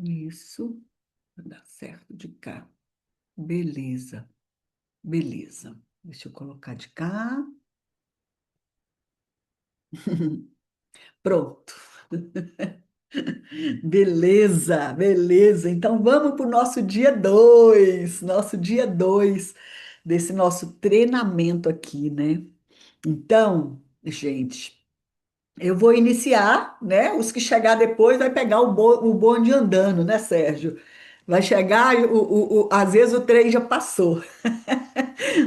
Isso, vai dar certo de cá. Beleza, beleza. Deixa eu colocar de cá. Pronto. Beleza, beleza. Então vamos para o nosso dia 2 desse nosso treinamento aqui, né? Então, gente, eu vou iniciar, né? Os que chegar depois vai pegar o bonde andando, né, Sérgio? Vai chegar, às vezes o trem já passou.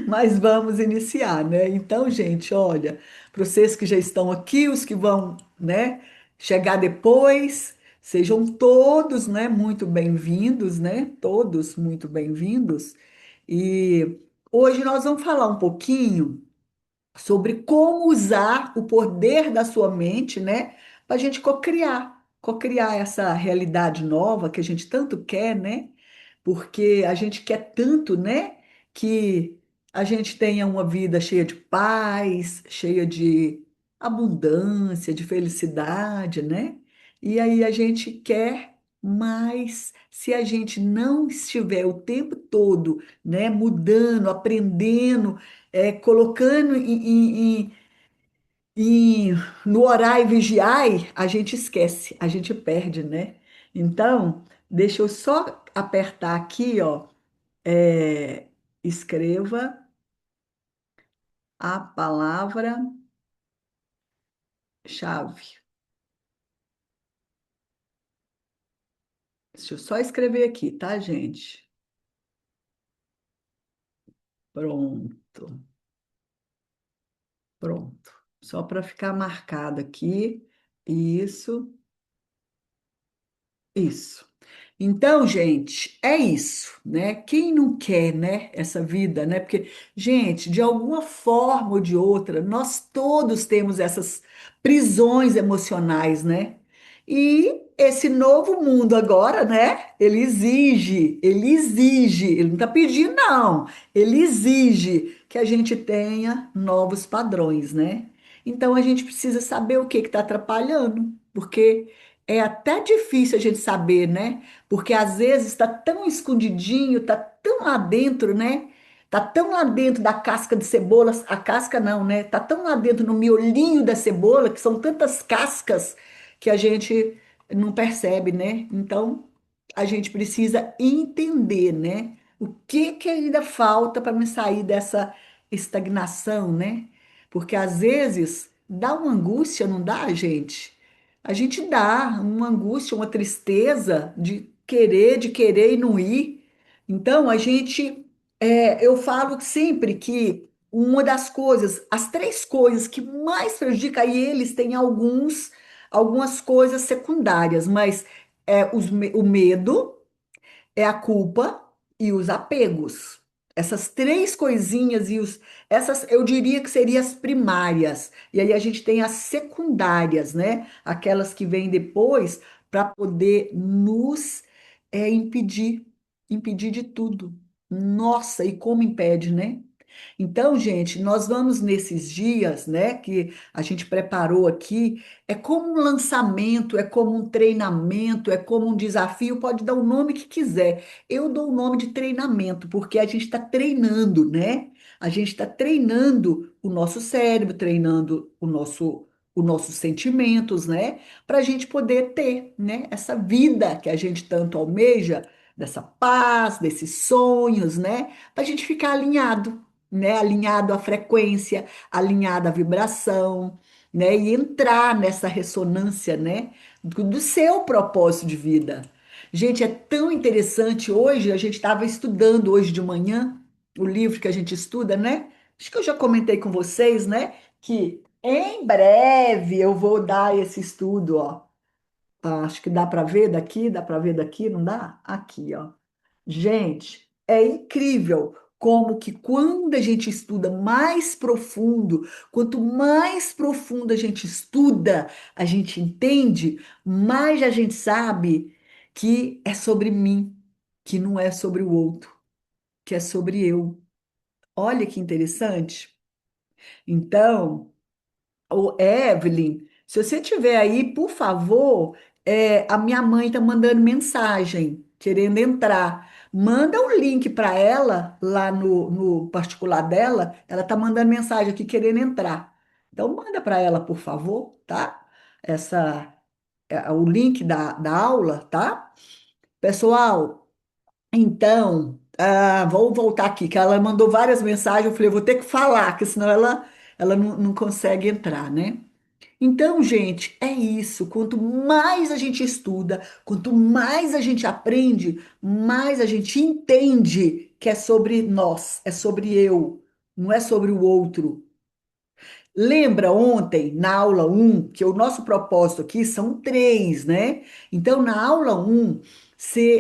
Mas vamos iniciar, né? Então, gente, olha, para vocês que já estão aqui, os que vão, né, chegar depois, sejam todos, né, muito bem-vindos, né? Todos muito bem-vindos. E hoje nós vamos falar um pouquinho sobre como usar o poder da sua mente, né, para a gente cocriar essa realidade nova que a gente tanto quer, né? Porque a gente quer tanto, né, que a gente tenha uma vida cheia de paz, cheia de abundância, de felicidade, né? E aí a gente quer mais se a gente não estiver o tempo todo, né, mudando, aprendendo, colocando em- no orar e vigiai, a gente esquece, a gente perde, né? Então, deixa eu só apertar aqui, ó. é, Escreva a palavra-chave. Deixa eu só escrever aqui, tá, gente? Pronto, pronto. Só para ficar marcado aqui. Isso, isso. Então, gente, é isso, né? Quem não quer, né, essa vida, né? Porque, gente, de alguma forma ou de outra, nós todos temos essas prisões emocionais, né? E esse novo mundo agora, né? Ele não está pedindo, não. Ele exige que a gente tenha novos padrões, né? Então a gente precisa saber o que está atrapalhando, porque é até difícil a gente saber, né? Porque às vezes está tão escondidinho, está tão lá dentro, né? Tá tão lá dentro da casca de cebola, a casca não, né? Tá tão lá dentro no miolinho da cebola, que são tantas cascas que a gente não percebe, né? Então, a gente precisa entender, né? O que que ainda falta para me sair dessa estagnação, né? Porque às vezes dá uma angústia, não dá, gente? A gente dá uma angústia, uma tristeza de querer e não ir. Então, eu falo sempre que uma das coisas, as três coisas que mais prejudicam, e eles têm algumas coisas secundárias, mas o medo, é a culpa e os apegos. Essas três coisinhas essas eu diria que seriam as primárias. E aí a gente tem as secundárias, né? Aquelas que vêm depois para poder nos impedir de tudo. Nossa, e como impede, né? Então, gente, nós vamos nesses dias, né, que a gente preparou aqui, é como um lançamento, é como um treinamento, é como um desafio, pode dar o nome que quiser. Eu dou o nome de treinamento, porque a gente está treinando, né? A gente está treinando o nosso cérebro, treinando os nossos sentimentos, né? Para a gente poder ter, né, essa vida que a gente tanto almeja, dessa paz, desses sonhos, né? Para a gente ficar alinhado, né? Alinhado à frequência, alinhado à vibração, né? E entrar nessa ressonância, né? Do seu propósito de vida. Gente, é tão interessante. Hoje, a gente estava estudando, hoje de manhã, o livro que a gente estuda, né? Acho que eu já comentei com vocês, né? Que em breve eu vou dar esse estudo, ó. Acho que dá para ver daqui, dá para ver daqui, não dá? Aqui, ó. Gente, é incrível como que quando a gente estuda mais profundo, quanto mais profundo a gente estuda, a gente entende, mais a gente sabe que é sobre mim, que não é sobre o outro, que é sobre eu. Olha que interessante. Então, ô Evelyn, se você tiver aí, por favor, A minha mãe tá mandando mensagem, querendo entrar. Manda o link para ela, lá no particular dela. Ela tá mandando mensagem aqui querendo entrar. Então, manda para ela, por favor, tá? Essa, o link da aula, tá? Pessoal, então, vou voltar aqui, que ela mandou várias mensagens. Eu falei, eu vou ter que falar, que senão ela não consegue entrar, né? Então, gente, é isso. Quanto mais a gente estuda, quanto mais a gente aprende, mais a gente entende que é sobre nós, é sobre eu, não é sobre o outro. Lembra ontem, na aula um que o nosso propósito aqui são três, né? Então, na aula um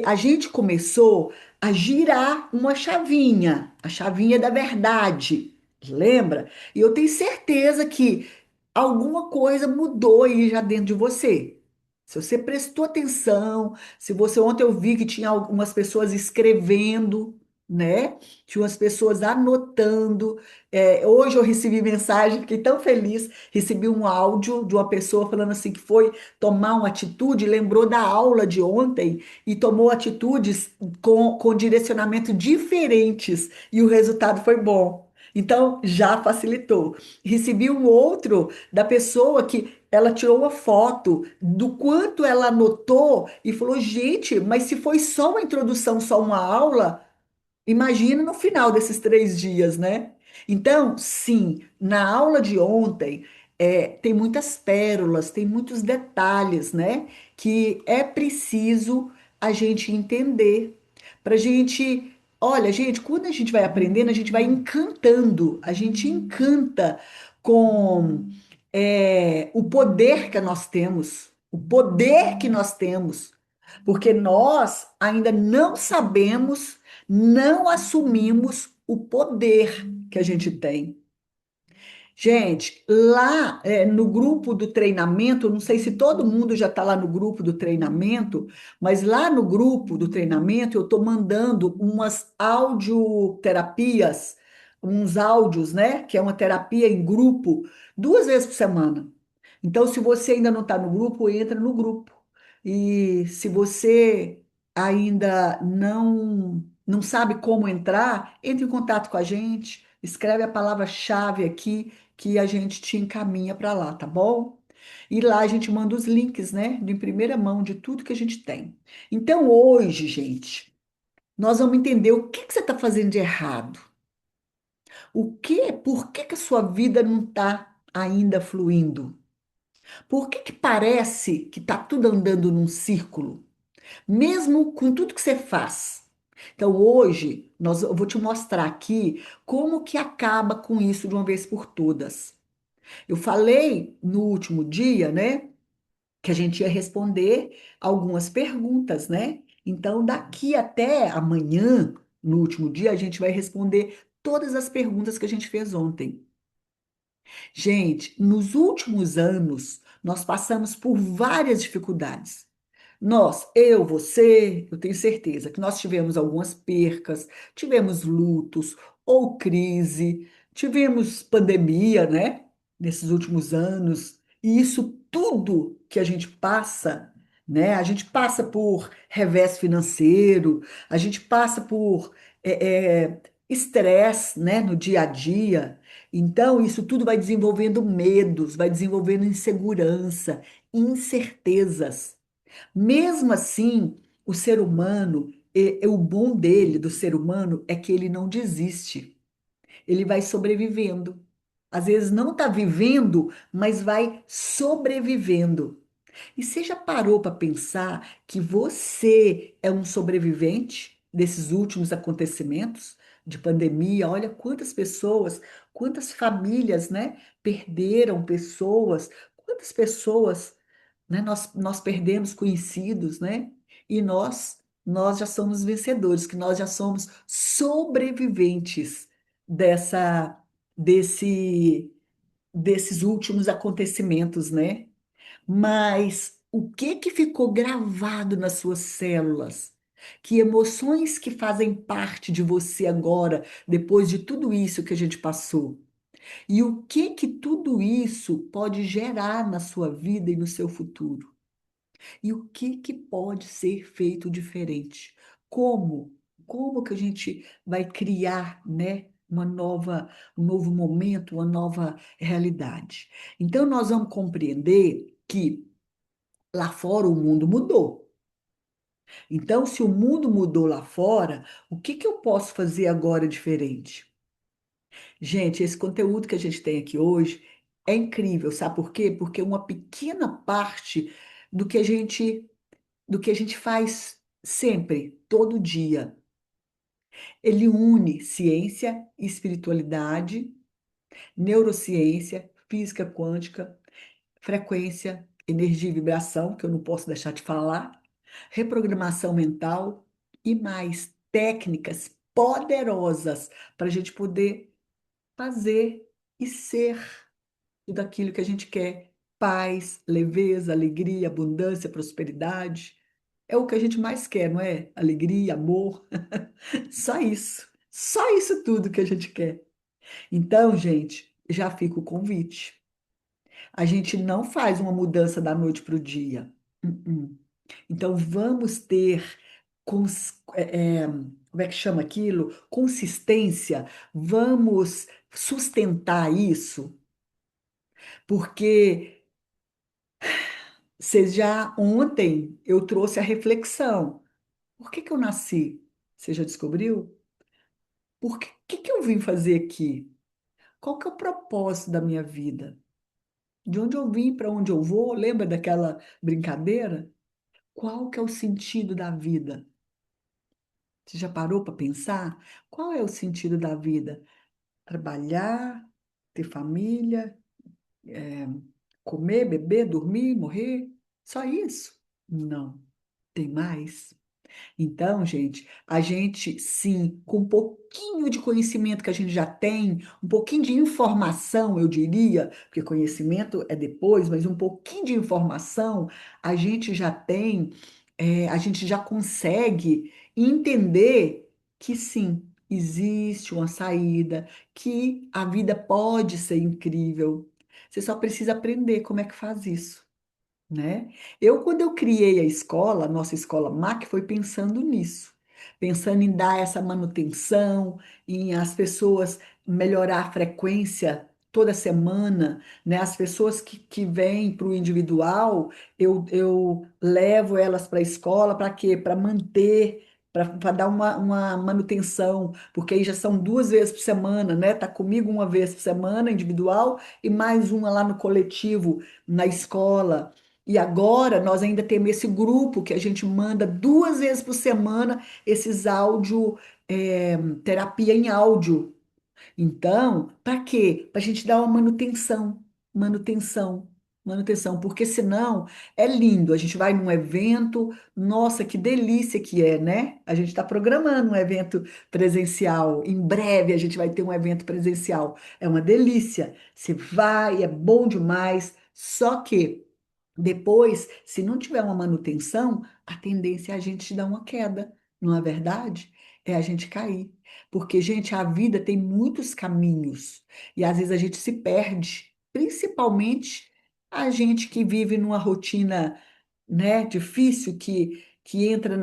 a gente começou a girar uma chavinha, a chavinha da verdade. Lembra? E eu tenho certeza que alguma coisa mudou aí já dentro de você. Se você prestou atenção, se você ontem eu vi que tinha algumas pessoas escrevendo, né? Tinha umas pessoas anotando. Hoje eu recebi mensagem, fiquei tão feliz. Recebi um áudio de uma pessoa falando assim que foi tomar uma atitude, lembrou da aula de ontem e tomou atitudes com direcionamento diferentes e o resultado foi bom. Então já facilitou. Recebi um outro da pessoa que ela tirou uma foto do quanto ela anotou e falou: gente, mas se foi só uma introdução, só uma aula. Imagina no final desses 3 dias, né? Então, sim, na aula de ontem, tem muitas pérolas, tem muitos detalhes, né? Que é preciso a gente entender. Para gente, olha, gente, quando a gente vai aprendendo, a gente vai encantando, a gente encanta com o poder que nós temos, o poder que nós temos, porque nós ainda não sabemos, não assumimos o poder que a gente tem. Gente, lá no grupo do treinamento, não sei se todo mundo já está lá no grupo do treinamento, mas lá no grupo do treinamento eu estou mandando umas audioterapias, uns áudios, né? Que é uma terapia em grupo, 2 vezes por semana. Então, se você ainda não está no grupo, entra no grupo. E se você ainda não sabe como entrar, entre em contato com a gente, escreve a palavra-chave aqui que a gente te encaminha para lá, tá bom? E lá a gente manda os links, né, de primeira mão de tudo que a gente tem. Então, hoje, gente, nós vamos entender o que que você está fazendo de errado. Por que que a sua vida não está ainda fluindo? Por que que parece que está tudo andando num círculo, mesmo com tudo que você faz? Então, hoje, eu vou te mostrar aqui como que acaba com isso de uma vez por todas. Eu falei no último dia, né, que a gente ia responder algumas perguntas, né? Então, daqui até amanhã, no último dia, a gente vai responder todas as perguntas que a gente fez ontem. Gente, nos últimos anos, nós passamos por várias dificuldades. Eu tenho certeza que nós tivemos algumas percas, tivemos lutos ou crise, tivemos pandemia, né? Nesses últimos anos. E isso tudo que a gente passa, né? A gente passa por revés financeiro, a gente passa por estresse, né? No dia a dia. Então, isso tudo vai desenvolvendo medos, vai desenvolvendo insegurança, incertezas. Mesmo assim, o ser humano, o bom dele, do ser humano, é que ele não desiste. Ele vai sobrevivendo. Às vezes não está vivendo, mas vai sobrevivendo. E você já parou para pensar que você é um sobrevivente desses últimos acontecimentos de pandemia? Olha quantas pessoas, quantas famílias, né, perderam pessoas, quantas pessoas, né, nós perdemos conhecidos, né? E nós já somos vencedores, que nós já somos sobreviventes dessa desse desses últimos acontecimentos, né? Mas o que que ficou gravado nas suas células? Que emoções que fazem parte de você agora, depois de tudo isso que a gente passou? E o que que tudo isso pode gerar na sua vida e no seu futuro? E o que que pode ser feito diferente? Como? Como que a gente vai criar, né, um novo momento, uma nova realidade? Então, nós vamos compreender que lá fora o mundo mudou. Então, se o mundo mudou lá fora, o que que eu posso fazer agora diferente? Gente, esse conteúdo que a gente tem aqui hoje é incrível, sabe por quê? Porque uma pequena parte do que a gente do que a gente faz sempre, todo dia. Ele une ciência, espiritualidade, neurociência, física quântica, frequência, energia e vibração, que eu não posso deixar de falar, reprogramação mental e mais técnicas poderosas para a gente poder fazer e ser tudo aquilo que a gente quer. Paz, leveza, alegria, abundância, prosperidade. É o que a gente mais quer, não é? Alegria, amor. Só isso. Só isso tudo que a gente quer. Então, gente, já fica o convite. A gente não faz uma mudança da noite para o dia. Uh-uh. Então, vamos ter, como é que chama aquilo? Consistência. Vamos sustentar isso, porque vocês já ontem eu trouxe a reflexão. Por que que eu nasci? Você já descobriu? Que eu vim fazer aqui? Qual que é o propósito da minha vida? De onde eu vim, para onde eu vou? Lembra daquela brincadeira? Qual que é o sentido da vida? Você já parou para pensar? Qual é o sentido da vida? Trabalhar, ter família, é, comer, beber, dormir, morrer? Só isso? Não, tem mais. Então, gente, a gente sim, com um pouquinho de conhecimento que a gente já tem, um pouquinho de informação, eu diria, porque conhecimento é depois, mas um pouquinho de informação a gente já tem, a gente já consegue entender que sim, existe uma saída, que a vida pode ser incrível. Você só precisa aprender como é que faz isso, né? Quando eu criei a escola, a nossa escola MAC, foi pensando nisso, pensando em dar essa manutenção, em as pessoas melhorar a frequência toda semana, né? As pessoas que vêm para o individual, eu levo elas para a escola, para quê? Para manter, para dar uma manutenção, porque aí já são 2 vezes por semana, né? Tá comigo uma vez por semana, individual, e mais uma lá no coletivo, na escola. E agora nós ainda temos esse grupo que a gente manda 2 vezes por semana esses áudio, terapia em áudio. Então, para quê? Para a gente dar uma manutenção, manutenção, porque senão é lindo. A gente vai num evento, nossa, que delícia que é, né? A gente está programando um evento presencial. Em breve a gente vai ter um evento presencial. É uma delícia. Você vai, é bom demais. Só que depois, se não tiver uma manutenção, a tendência é a gente dar uma queda, não é verdade? É a gente cair. Porque, gente, a vida tem muitos caminhos e às vezes a gente se perde, principalmente a gente que vive numa rotina, né, difícil, que entra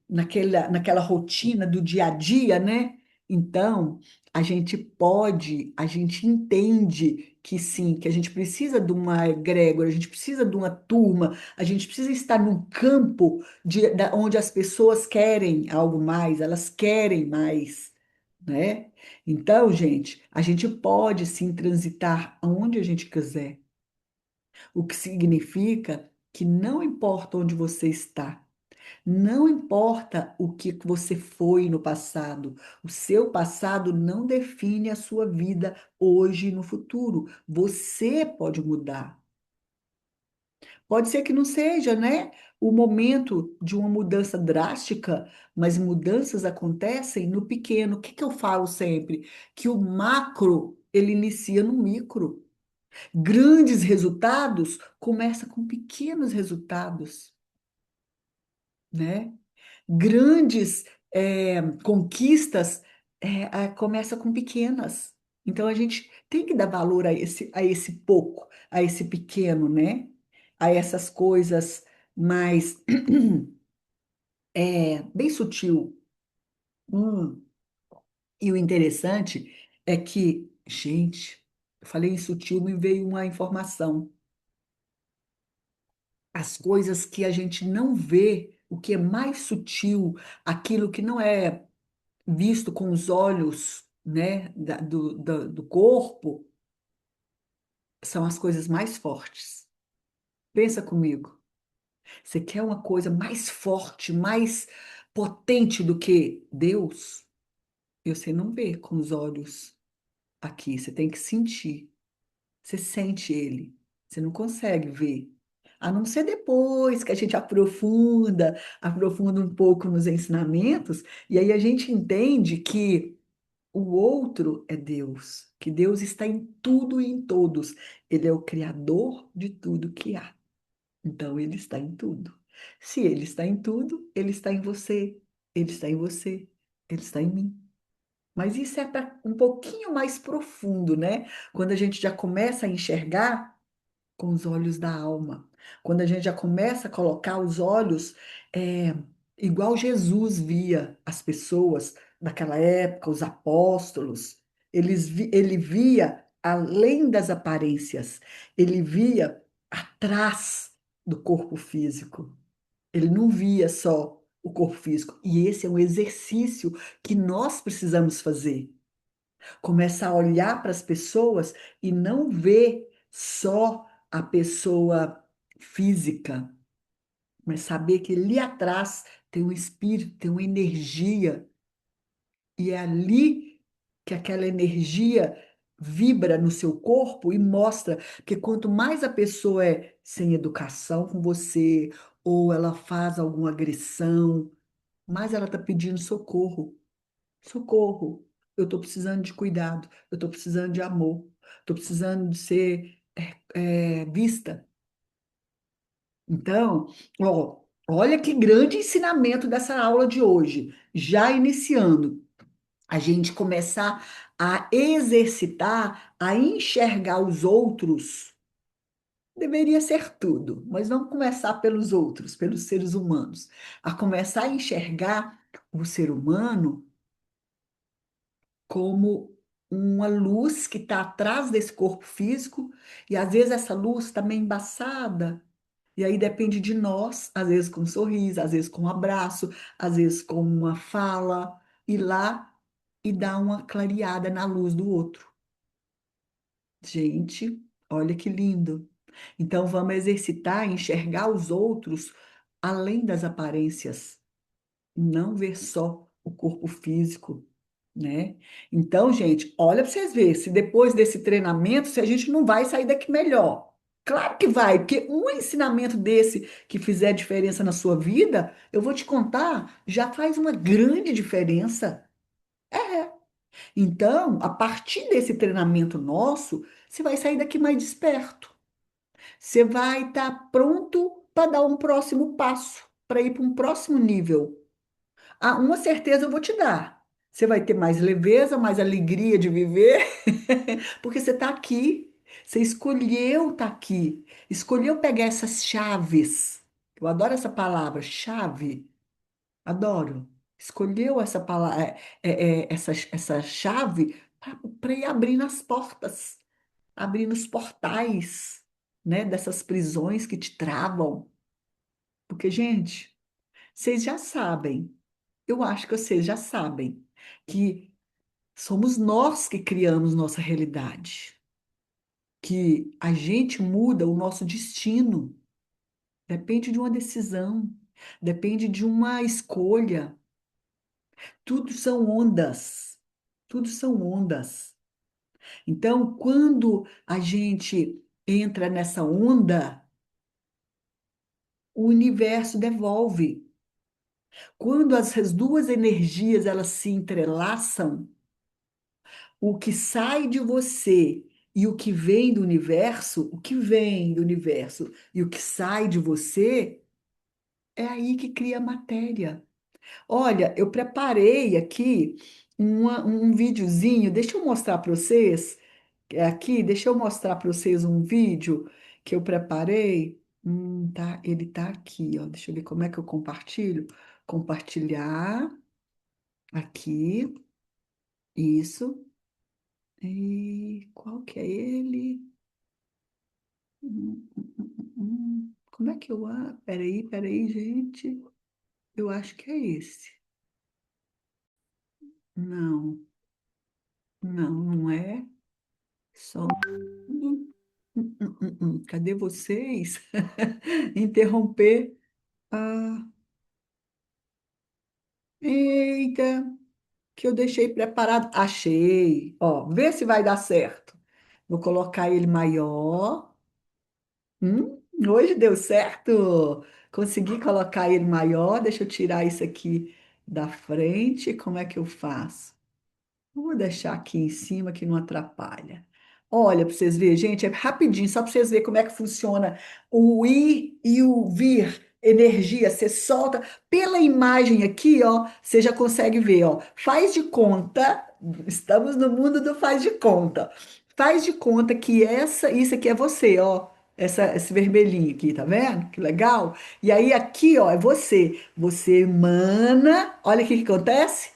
naquela rotina do dia a dia, né? Então, a gente entende que sim, que a gente precisa de uma egrégora, a gente precisa de uma turma, a gente precisa estar num campo onde as pessoas querem algo mais, elas querem mais, né? Então, gente, a gente pode sim transitar aonde a gente quiser, o que significa que não importa onde você está, não importa o que você foi no passado, o seu passado não define a sua vida hoje e no futuro. Você pode mudar. Pode ser que não seja, né, o momento de uma mudança drástica, mas mudanças acontecem no pequeno. O que que eu falo sempre? Que o macro, ele inicia no micro. Grandes resultados começam com pequenos resultados, né? Grandes conquistas começa com pequenas. Então a gente tem que dar valor a esse pouco, a esse pequeno, né? A essas coisas. mas é bem sutil. Hum, E o interessante é que, gente, eu falei em sutil, me veio uma informação. As coisas que a gente não vê, o que é mais sutil, aquilo que não é visto com os olhos, né, do corpo, são as coisas mais fortes. Pensa comigo. Você quer uma coisa mais forte, mais potente do que Deus? E você não vê com os olhos aqui, você tem que sentir. Você sente ele, você não consegue ver. A não ser depois que a gente aprofunda um pouco nos ensinamentos, e aí a gente entende que o outro é Deus, que Deus está em tudo e em todos. Ele é o criador de tudo que há. Então ele está em tudo. Se ele está em tudo, ele está em você, ele está em você, ele está em mim. Mas isso é para um pouquinho mais profundo, né? Quando a gente já começa a enxergar com os olhos da alma. Quando a gente já começa a colocar os olhos, é, igual Jesus via as pessoas daquela época, os apóstolos, ele via além das aparências, ele via atrás do corpo físico. Ele não via só o corpo físico. E esse é um exercício que nós precisamos fazer. Começar a olhar para as pessoas e não ver só a pessoa física, mas saber que ali atrás tem um espírito, tem uma energia, e é ali que aquela energia vibra no seu corpo e mostra que quanto mais a pessoa é sem educação com você, ou ela faz alguma agressão, mais ela está pedindo socorro. Socorro, eu estou precisando de cuidado, eu estou precisando de amor, estou precisando de ser vista. Então, ó, olha que grande ensinamento dessa aula de hoje, já iniciando, a gente começar a exercitar, a enxergar os outros. Deveria ser tudo, mas vamos começar pelos outros, pelos seres humanos, a começar a enxergar o ser humano como uma luz que está atrás desse corpo físico, e às vezes essa luz está meio embaçada, e aí depende de nós, às vezes com um sorriso, às vezes com um abraço, às vezes com uma fala, ir lá e dar uma clareada na luz do outro. Gente, olha que lindo. Então vamos exercitar, enxergar os outros além das aparências, não ver só o corpo físico, né? Então, gente, olha para vocês verem, se depois desse treinamento, se a gente não vai sair daqui melhor. Claro que vai, porque um ensinamento desse que fizer diferença na sua vida, eu vou te contar, já faz uma grande diferença. Então, a partir desse treinamento nosso, você vai sair daqui mais desperto. Você vai estar pronto para dar um próximo passo, para ir para um próximo nível. Ah, uma certeza eu vou te dar. Você vai ter mais leveza, mais alegria de viver, porque você está aqui. Você escolheu estar aqui. Escolheu pegar essas chaves. Eu adoro essa palavra, chave. Adoro. Escolheu essa palavra, essa chave para ir abrindo as portas, abrindo os portais, né, dessas prisões que te travam. Porque, gente, vocês já sabem. Eu acho que vocês já sabem que somos nós que criamos nossa realidade, que a gente muda o nosso destino, depende de uma decisão, depende de uma escolha. Tudo são ondas, tudo são ondas. Então, quando a gente entra nessa onda, o universo devolve. Quando as duas energias elas se entrelaçam, o que sai de você e o que vem do universo, o que vem do universo e o que sai de você, é aí que cria a matéria. Olha, eu preparei aqui um videozinho, deixa eu mostrar para vocês, aqui, deixa eu mostrar para vocês um vídeo que eu preparei. Tá, ele tá aqui, ó. Deixa eu ver como é que eu compartilho. Compartilhar aqui, isso. E qual que é ele? Como é que eu... peraí, gente. Eu acho que é esse. Não, não é. Só... Cadê vocês? Interromper. Ah, eita, que eu deixei preparado. Achei. Ó, vê se vai dar certo. Vou colocar ele maior. Hoje deu certo. Consegui colocar ele maior. Deixa eu tirar isso aqui da frente. Como é que eu faço? Vou deixar aqui em cima que não atrapalha. Olha, para vocês verem, gente, é rapidinho, só para vocês verem como é que funciona o ir e o vir, energia. Você solta pela imagem aqui, ó, você já consegue ver, ó. Faz de conta, estamos no mundo do faz de conta. Faz de conta que isso aqui é você, ó. Esse vermelhinho aqui, tá vendo? Que legal. E aí aqui, ó, é você. Você emana, olha o que que acontece.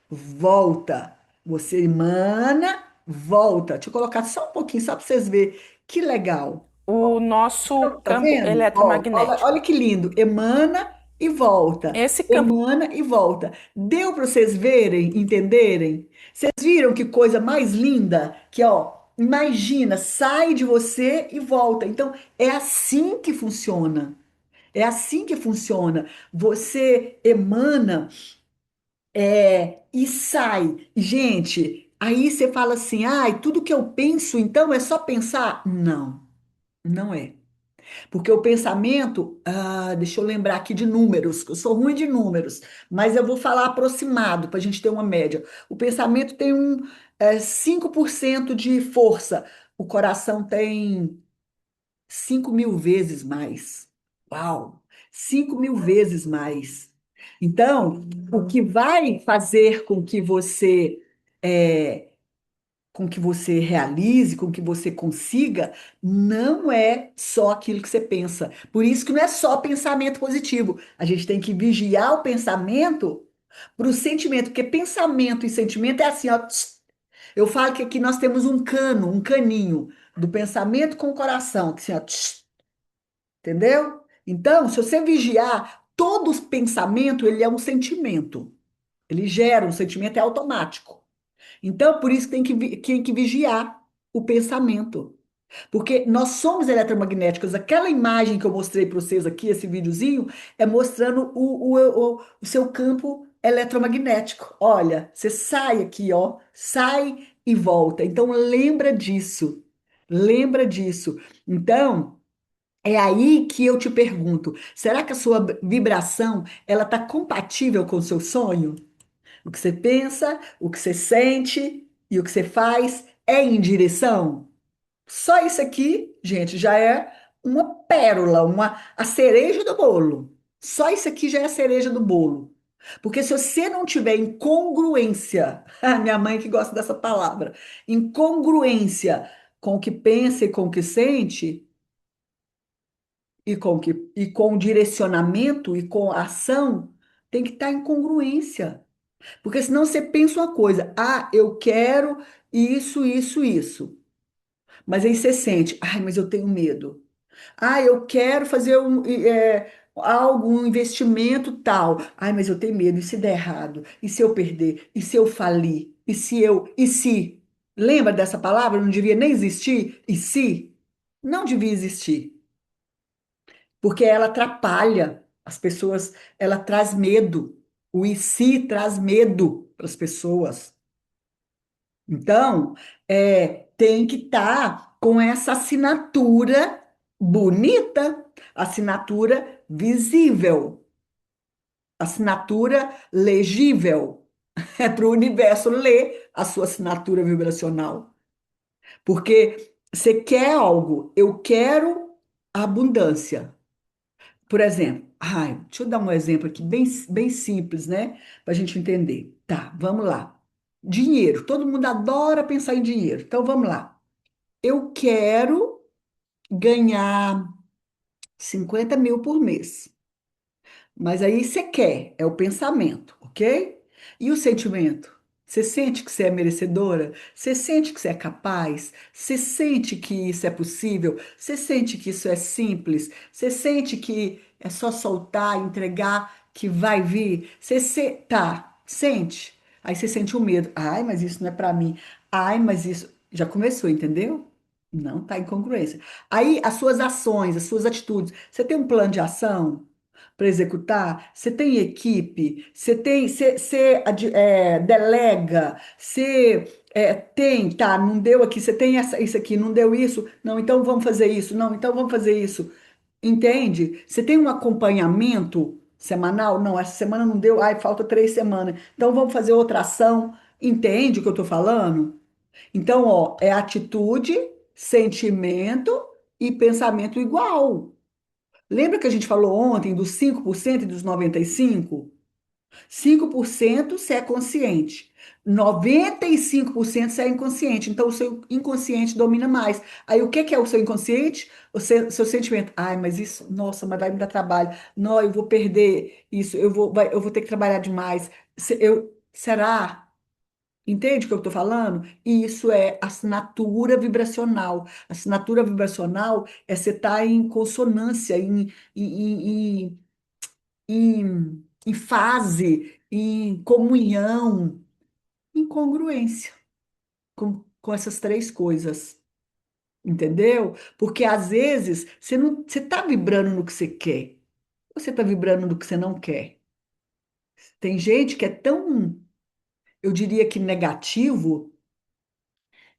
Volta. Você emana, volta. Deixa eu colocar só um pouquinho, só para vocês verem. Que legal. O nosso Tá campo vendo? Ó, olha eletromagnético. que lindo. Emana e volta. Esse campo, Emana e volta. Deu para vocês verem, entenderem? Vocês viram que coisa mais linda? Que, ó, imagina, sai de você e volta. Então, é assim que funciona. É assim que funciona. Você emana e sai. Gente, aí você fala assim, ai, tudo que eu penso, então é só pensar? Não, não é. Porque o pensamento, deixa eu lembrar aqui de números, que eu sou ruim de números, mas eu vou falar aproximado para a gente ter uma média. O pensamento tem 5% de força, o coração tem 5.000 vezes mais. Uau! 5.000 vezes mais. Então, o que vai fazer é, com que você realize, com que você consiga, não é só aquilo que você pensa. Por isso que não é só pensamento positivo. A gente tem que vigiar o pensamento para o sentimento, porque pensamento e sentimento é assim, ó. Eu falo que aqui nós temos um cano, um caninho do pensamento com o coração, que assim, ó, entendeu? Então, se você vigiar, todo pensamento, ele é um sentimento. Ele gera um sentimento, é automático. Então, por isso que tem que vigiar o pensamento. Porque nós somos eletromagnéticos. Aquela imagem que eu mostrei para vocês aqui, esse videozinho, é mostrando o seu campo eletromagnético. Olha, você sai aqui, ó, sai e volta. Então, lembra disso. Lembra disso. Então, é aí que eu te pergunto, será que a sua vibração, ela está compatível com o seu sonho? O que você pensa, o que você sente e o que você faz é em direção? Só isso aqui, gente, já é uma pérola, a cereja do bolo. Só isso aqui já é a cereja do bolo. Porque se você não tiver incongruência, a minha mãe que gosta dessa palavra, incongruência com o que pensa e com o que sente, e com direcionamento e com ação, tem que estar em congruência. Porque senão você pensa uma coisa, eu quero isso. Mas aí você sente, ai, mas eu tenho medo. Eu quero fazer algo, um investimento tal. Ai, mas eu tenho medo. E se der errado? E se eu perder? E se eu falir? E se? Lembra dessa palavra? Não devia nem existir? E se? Não devia existir. Porque ela atrapalha as pessoas, ela traz medo. O e se traz medo para as pessoas. Então, tem que estar com essa assinatura bonita, assinatura visível, assinatura legível. É para o universo ler a sua assinatura vibracional. Porque você quer algo, eu quero abundância. Por exemplo, deixa eu dar um exemplo aqui bem simples, né? Para a gente entender. Tá, vamos lá. Dinheiro. Todo mundo adora pensar em dinheiro. Então vamos lá. Eu quero ganhar. 50 mil por mês. Mas aí você quer, é o pensamento, ok? E o sentimento? Você sente que você é merecedora? Você sente que você é capaz? Você sente que isso é possível? Você sente que isso é simples? Você sente que é só soltar, entregar, que vai vir? Tá, sente. Aí você sente o medo. Ai, mas isso não é pra mim. Ai, mas isso. Já começou, entendeu? Não tá incongruência. Aí as suas ações, as suas atitudes. Você tem um plano de ação para executar? Você tem equipe? Você delega? Tá, não deu aqui, você tem isso aqui, não deu isso? Não, então vamos fazer isso. Não, então vamos fazer isso. Entende? Você tem um acompanhamento semanal? Não, essa semana não deu, ai, falta 3 semanas. Então vamos fazer outra ação. Entende o que eu estou falando? Então, ó, é atitude, sentimento e pensamento igual. Lembra que a gente falou ontem dos 5% e dos 95%? 5% você é consciente, 95% você é inconsciente. Então, o seu inconsciente domina mais. Aí, o que que é o seu inconsciente? Seu sentimento. Ai, mas isso, nossa, mas vai me dar trabalho. Não, eu vou perder isso, eu vou ter que trabalhar demais. Será? Entende o que eu estou falando? E isso é assinatura vibracional. Assinatura vibracional é você estar em consonância, em, em fase, em comunhão, em congruência com essas três coisas. Entendeu? Porque às vezes você não, você está vibrando no que você quer, ou você está vibrando no que você não quer. Tem gente que é tão, eu diria que negativo,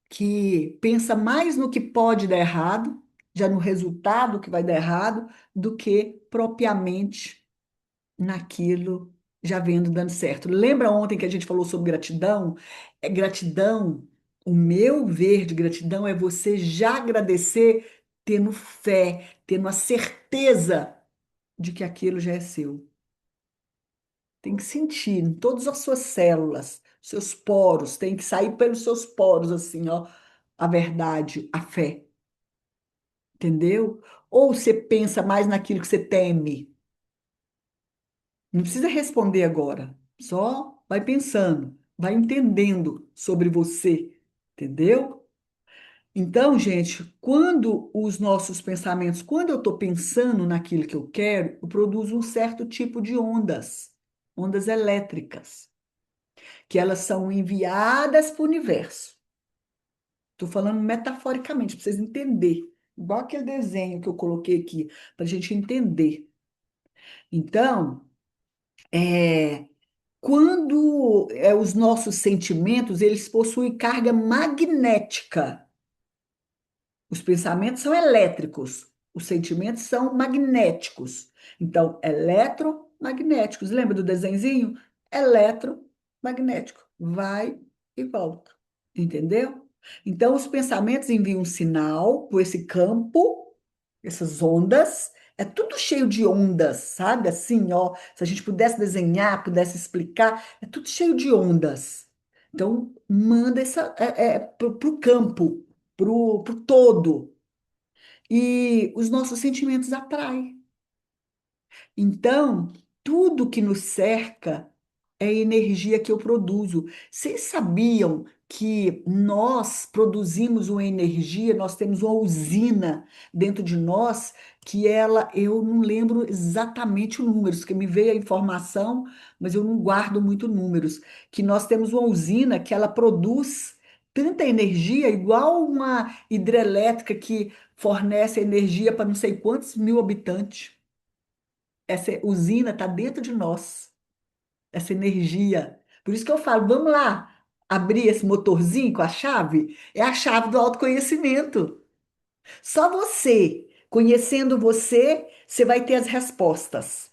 que pensa mais no que pode dar errado, já no resultado que vai dar errado, do que propriamente naquilo já vendo dando certo. Lembra ontem que a gente falou sobre gratidão? É gratidão, o meu ver de gratidão é você já agradecer tendo fé, tendo a certeza de que aquilo já é seu. Tem que sentir em todas as suas células, seus poros, tem que sair pelos seus poros assim, ó, a verdade, a fé, entendeu? Ou você pensa mais naquilo que você teme. Não precisa responder agora, só vai pensando, vai entendendo sobre você, entendeu? Então, gente, quando os nossos pensamentos, quando eu estou pensando naquilo que eu quero, eu produzo um certo tipo de ondas, ondas elétricas, que elas são enviadas para o universo. Estou falando metaforicamente, para vocês entenderem. Igual aquele desenho que eu coloquei aqui, para a gente entender. Então, quando os nossos sentimentos, eles possuem carga magnética. Os pensamentos são elétricos, os sentimentos são magnéticos. Então, eletromagnéticos. Lembra do desenhozinho? Eletromagnético. Vai e volta. Entendeu? Então, os pensamentos enviam um sinal por esse campo, essas ondas. É tudo cheio de ondas, sabe? Assim, ó. Se a gente pudesse desenhar, pudesse explicar, é tudo cheio de ondas. Então, manda para o campo, para o todo. E os nossos sentimentos atraem. Então, tudo que nos cerca é energia que eu produzo. Vocês sabiam que nós produzimos uma energia, nós temos uma usina dentro de nós que ela, eu não lembro exatamente os números, que me veio a informação, mas eu não guardo muito números, que nós temos uma usina que ela produz tanta energia, igual uma hidrelétrica que fornece energia para não sei quantos mil habitantes. Essa usina está dentro de nós, essa energia. Por isso que eu falo, vamos lá, abrir esse motorzinho com a chave? É a chave do autoconhecimento. Só você, conhecendo você, você vai ter as respostas.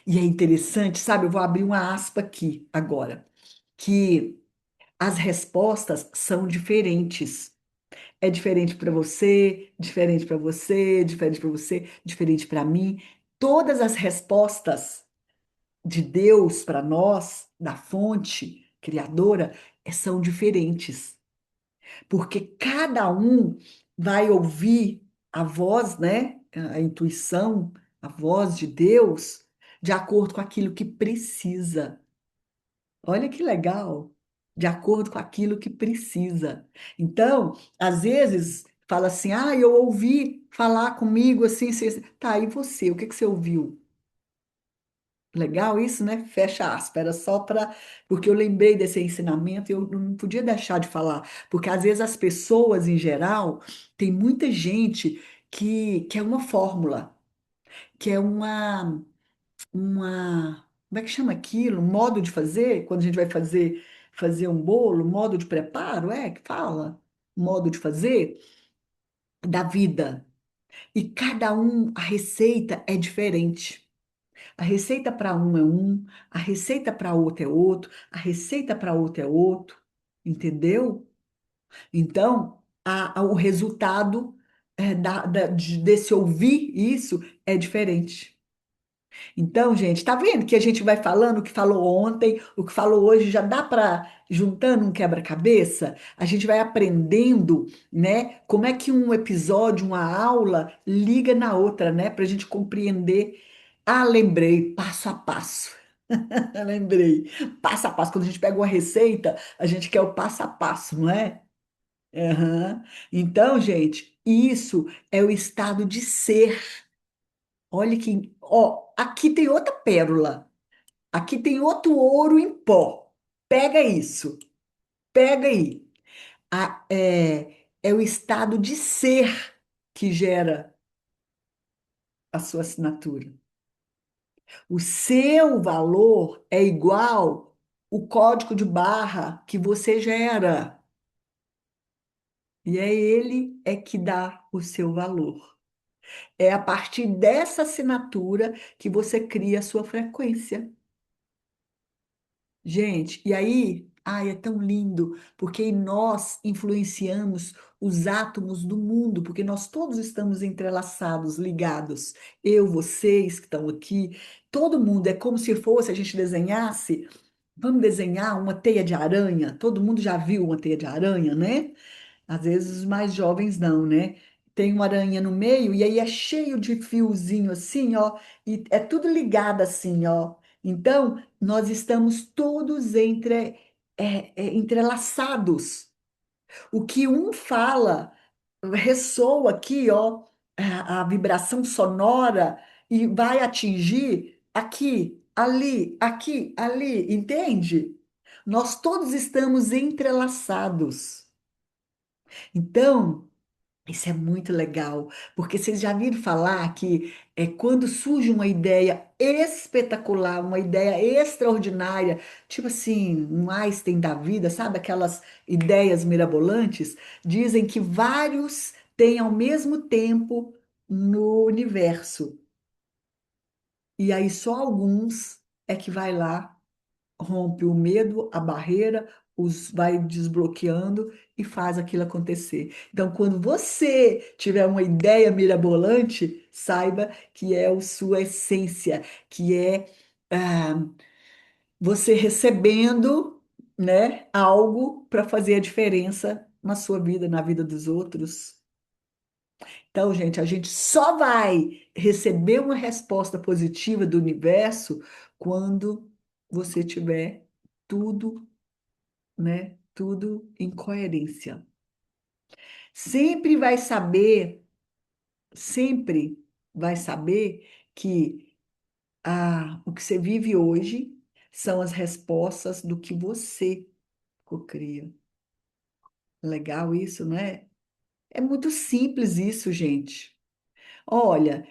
E é interessante, sabe? Eu vou abrir uma aspa aqui agora, que as respostas são diferentes. É diferente para você, diferente para você, diferente para você, diferente para mim. Todas as respostas de Deus para nós, da fonte criadora, são diferentes, porque cada um vai ouvir a voz, né? a intuição, a voz de Deus, de acordo com aquilo que precisa. Olha que legal, de acordo com aquilo que precisa. Então, às vezes, fala assim: ah, eu ouvi falar comigo assim, assim, assim. Tá, e você? O que que você ouviu? Legal isso, né? Fecha aspas, era só para. Porque eu lembrei desse ensinamento e eu não podia deixar de falar. Porque às vezes as pessoas, em geral, tem muita gente que quer uma fórmula, que é como é que chama aquilo? Modo de fazer, quando a gente vai fazer um bolo, modo de preparo, é que fala? Modo de fazer da vida. E cada um, a receita é diferente. A receita para um é um, a receita para outro é outro, a receita para outro é outro, entendeu? Então, o resultado desse ouvir isso é diferente. Então, gente, tá vendo que a gente vai falando o que falou ontem, o que falou hoje, já dá para juntando um quebra-cabeça? A gente vai aprendendo, né? Como é que um episódio, uma aula liga na outra, né? Para a gente compreender. Ah, lembrei, passo a passo. Lembrei, passo a passo. Quando a gente pega uma receita, a gente quer o passo a passo, não é? Aham. Então, gente, isso é o estado de ser. Olha que, ó, aqui tem outra pérola. Aqui tem outro ouro em pó. Pega isso. Pega aí. É o estado de ser que gera a sua assinatura. O seu valor é igual o código de barra que você gera. E é ele é que dá o seu valor. É a partir dessa assinatura que você cria a sua frequência. Gente, e aí, ai, é tão lindo, porque nós influenciamos os átomos do mundo, porque nós todos estamos entrelaçados, ligados. Eu, vocês que estão aqui, todo mundo, é como se fosse, a gente desenhasse, vamos desenhar uma teia de aranha. Todo mundo já viu uma teia de aranha, né? Às vezes os mais jovens não, né? Tem uma aranha no meio e aí é cheio de fiozinho assim, ó, e é tudo ligado assim, ó. Então, nós estamos todos entrelaçados. O que um fala ressoa aqui, ó, a vibração sonora e vai atingir aqui, ali, entende? Nós todos estamos entrelaçados. Então, isso é muito legal, porque vocês já viram falar que quando surge uma ideia espetacular, uma ideia extraordinária, tipo assim, um Einstein da vida, sabe? Aquelas ideias mirabolantes, dizem que vários têm ao mesmo tempo no universo. E aí só alguns é que vai lá, rompe o medo, a barreira, os vai desbloqueando e faz aquilo acontecer. Então, quando você tiver uma ideia mirabolante, saiba que é a sua essência, que é ah, você recebendo, né, algo para fazer a diferença na sua vida, na vida dos outros. Então, gente, a gente só vai receber uma resposta positiva do universo quando você tiver tudo, né? Tudo em coerência. Sempre vai saber, sempre vai saber que o que você vive hoje são as respostas do que você cocria. Legal isso, né? É muito simples isso, gente. Olha,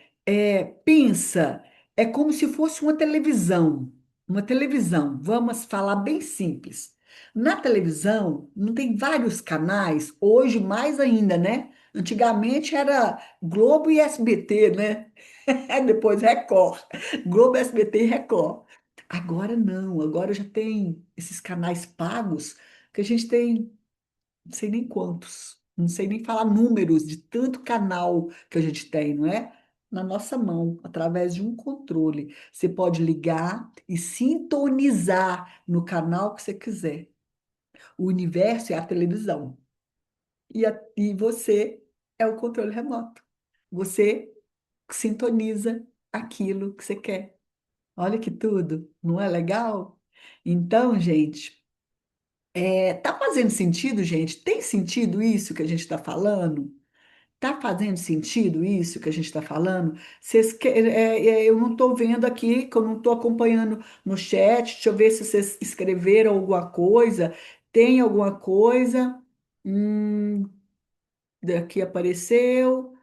pensa, é como se fosse uma televisão. Uma televisão, vamos falar bem simples. Na televisão, não tem vários canais, hoje mais ainda, né? Antigamente era Globo e SBT, né? Depois Record. Globo, SBT e Record. Agora não, agora já tem esses canais pagos que a gente tem não sei nem quantos, não sei nem falar números de tanto canal que a gente tem, não é? Na nossa mão, através de um controle. Você pode ligar e sintonizar no canal que você quiser. O universo é a televisão e você é o controle remoto. Você sintoniza aquilo que você quer. Olha que tudo, não é legal? Então, gente, tá fazendo sentido, gente? Tem sentido isso que a gente está falando? Tá fazendo sentido isso que a gente está falando? Eu não estou vendo aqui, que eu não estou acompanhando no chat. Deixa eu ver se vocês escreveram alguma coisa. Tem alguma coisa? Hum, daqui apareceu.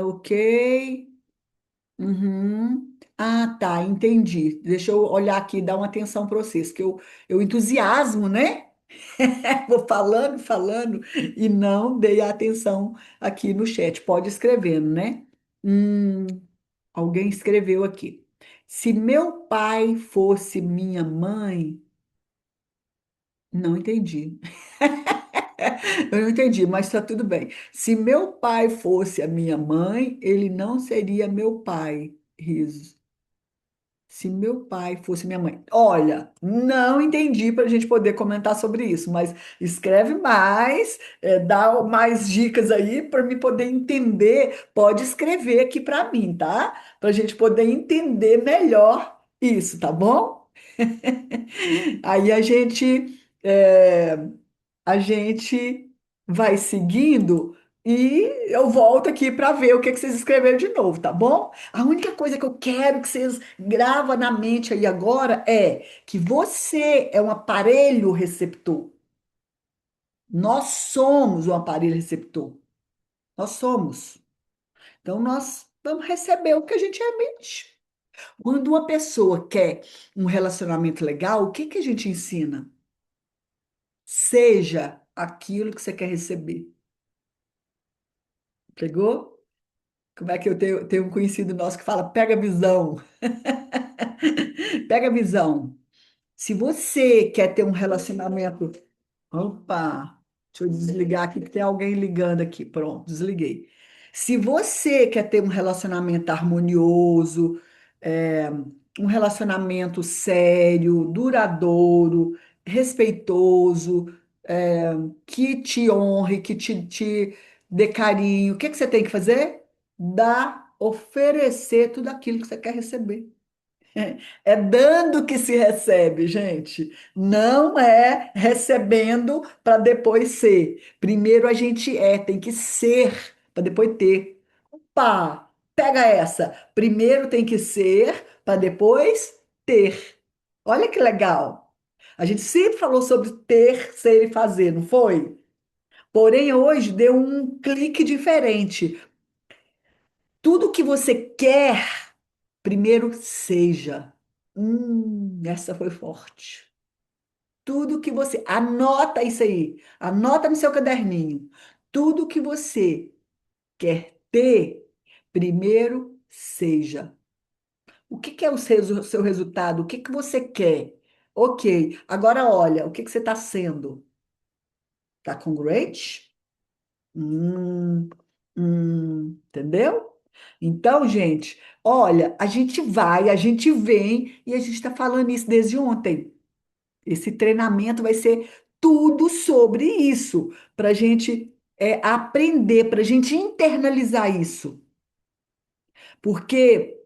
Ok. Uhum. Ah, tá, entendi. Deixa eu olhar aqui e dar uma atenção para vocês, que eu entusiasmo, né? Vou falando, falando e não dei a atenção aqui no chat. Pode escrevendo, né? Hum, alguém escreveu aqui. Se meu pai fosse minha mãe, não entendi. Eu não entendi, mas está tudo bem. Se meu pai fosse a minha mãe, ele não seria meu pai. Risos. Se meu pai fosse minha mãe. Olha, não entendi para a gente poder comentar sobre isso, mas escreve mais, dá mais dicas aí para me poder entender. Pode escrever aqui para mim, tá? Para a gente poder entender melhor isso, tá bom? Aí a gente vai seguindo e eu volto aqui para ver o que que vocês escreveram de novo, tá bom? A única coisa que eu quero que vocês gravam na mente aí agora é que você é um aparelho receptor. Nós somos um aparelho receptor. Nós somos. Então nós vamos receber o que a gente emite. Quando uma pessoa quer um relacionamento legal, o que que a gente ensina? Seja aquilo que você quer receber. Pegou? Como é que eu tenho um conhecido nosso que fala, pega a visão. Pega a visão. Se você quer ter um relacionamento. Opa, deixa eu desligar aqui que tem alguém ligando aqui. Pronto, desliguei. Se você quer ter um relacionamento harmonioso, é, um relacionamento sério, duradouro, respeitoso, é, que te honre, que te dê carinho, o que que você tem que fazer? Dar, oferecer tudo aquilo que você quer receber. É dando que se recebe, gente. Não é recebendo para depois ser. Primeiro a gente tem que ser para depois ter. Pá, pega essa. Primeiro tem que ser para depois ter. Olha que legal. A gente sempre falou sobre ter, ser e fazer, não foi? Porém, hoje deu um clique diferente. Tudo que você quer, primeiro seja. Essa foi forte. Tudo que você. Anota isso aí. Anota no seu caderninho. Tudo que você quer ter, primeiro seja. O que que é o seu resultado? O que que você quer? Ok. Agora olha, o que que você está sendo? Está congruente? Hum, entendeu? Então, gente, olha, a gente vai, a gente vem e a gente está falando isso desde ontem. Esse treinamento vai ser tudo sobre isso, para a gente aprender, para a gente internalizar isso. Porque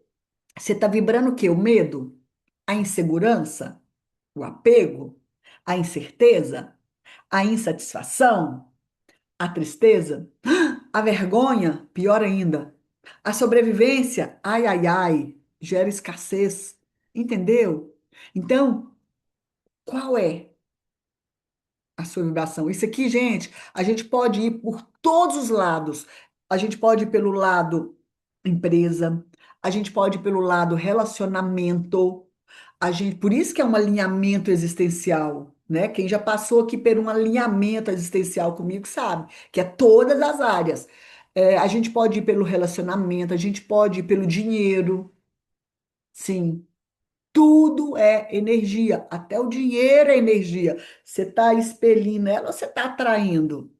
você está vibrando o quê? O medo? A insegurança? O apego? A incerteza? A insatisfação? A tristeza? A vergonha? Pior ainda. A sobrevivência? Ai, ai, ai, gera escassez. Entendeu? Então, qual é a sua vibração? Isso aqui, gente, a gente pode ir por todos os lados. A gente pode ir pelo lado empresa, a gente pode ir pelo lado relacionamento. Por isso que é um alinhamento existencial, né? Quem já passou aqui por um alinhamento existencial comigo sabe que é todas as áreas. A gente pode ir pelo relacionamento, a gente pode ir pelo dinheiro, sim. Tudo é energia, até o dinheiro é energia. Você está expelindo ela, ou você está atraindo,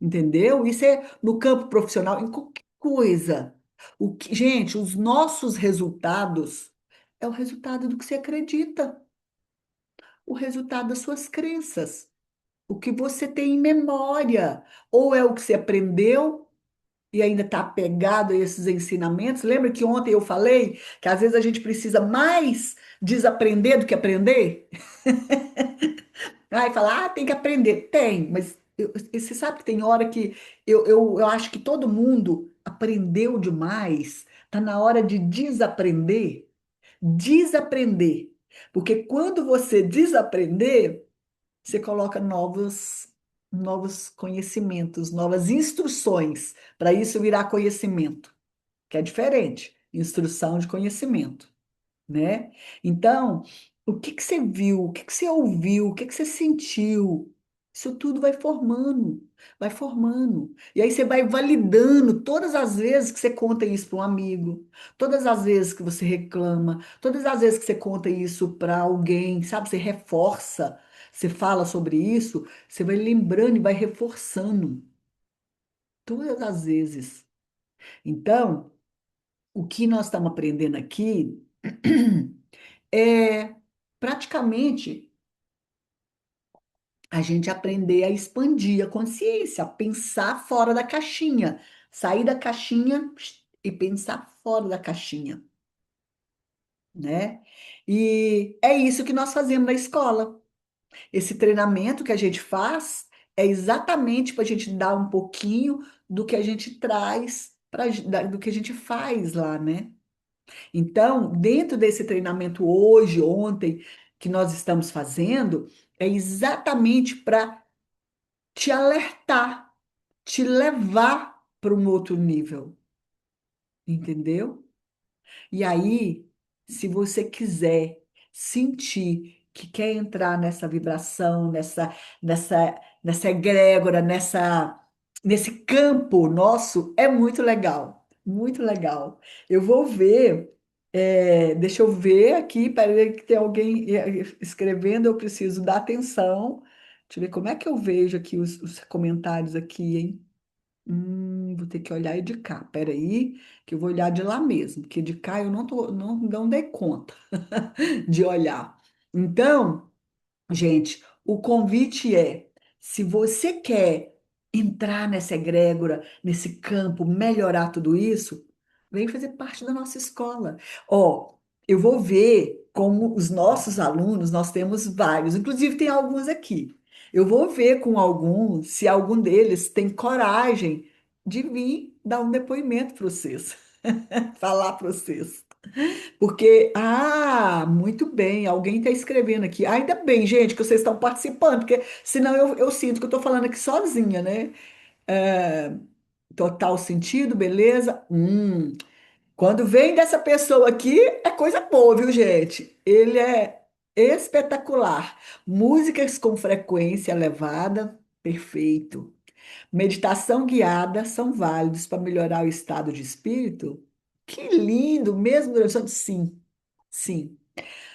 entendeu? Isso é no campo profissional, em qualquer coisa. Gente, os nossos resultados é o resultado do que você acredita, o resultado das suas crenças, o que você tem em memória, ou é o que você aprendeu, e ainda está apegado a esses ensinamentos. Lembra que ontem eu falei que às vezes a gente precisa mais desaprender do que aprender? Aí fala, tem que aprender. Tem, mas você sabe que tem hora que eu acho que todo mundo aprendeu demais. Está na hora de desaprender. Desaprender. Porque quando você desaprender, você coloca novos conhecimentos, novas instruções. Para isso virar conhecimento, que é diferente. Instrução de conhecimento, né? Então, o que que você viu, o que que você ouviu, o que que você sentiu? Isso tudo vai formando, vai formando. E aí você vai validando todas as vezes que você conta isso para um amigo, todas as vezes que você reclama, todas as vezes que você conta isso para alguém, sabe? Você reforça, você fala sobre isso, você vai lembrando e vai reforçando todas as vezes. Então, o que nós estamos aprendendo aqui é praticamente a gente aprender a expandir a consciência, a pensar fora da caixinha, sair da caixinha e pensar fora da caixinha, né? E é isso que nós fazemos na escola. Esse treinamento que a gente faz é exatamente para a gente dar um pouquinho do que a gente traz, do que a gente faz lá, né? Então, dentro desse treinamento hoje, ontem, que nós estamos fazendo, é exatamente para te alertar, te levar para um outro nível, entendeu? E aí, se você quiser sentir que quer entrar nessa vibração, nessa egrégora, nesse campo nosso, é muito legal, muito legal. Eu vou ver, deixa eu ver aqui, peraí que tem alguém escrevendo, eu preciso dar atenção. Deixa eu ver como é que eu vejo aqui os comentários aqui, hein? Vou ter que olhar de cá. Peraí, que eu vou olhar de lá mesmo, porque de cá eu não dei conta de olhar. Então, gente, o convite é: se você quer entrar nessa egrégora, nesse campo, melhorar tudo isso, vem fazer parte da nossa escola. Ó, eu vou ver como os nossos alunos, nós temos vários, inclusive tem alguns aqui. Eu vou ver com alguns se algum deles tem coragem de vir dar um depoimento para vocês, falar para vocês. Porque, muito bem, alguém está escrevendo aqui. Ainda bem, gente, que vocês estão participando, porque senão eu sinto que eu estou falando aqui sozinha, né? É, total sentido, beleza? Quando vem dessa pessoa aqui, é coisa boa, viu, gente? Ele é espetacular. Músicas com frequência elevada, perfeito. Meditação guiada são válidos para melhorar o estado de espírito? Que lindo, mesmo durante o sono? Sim, sim.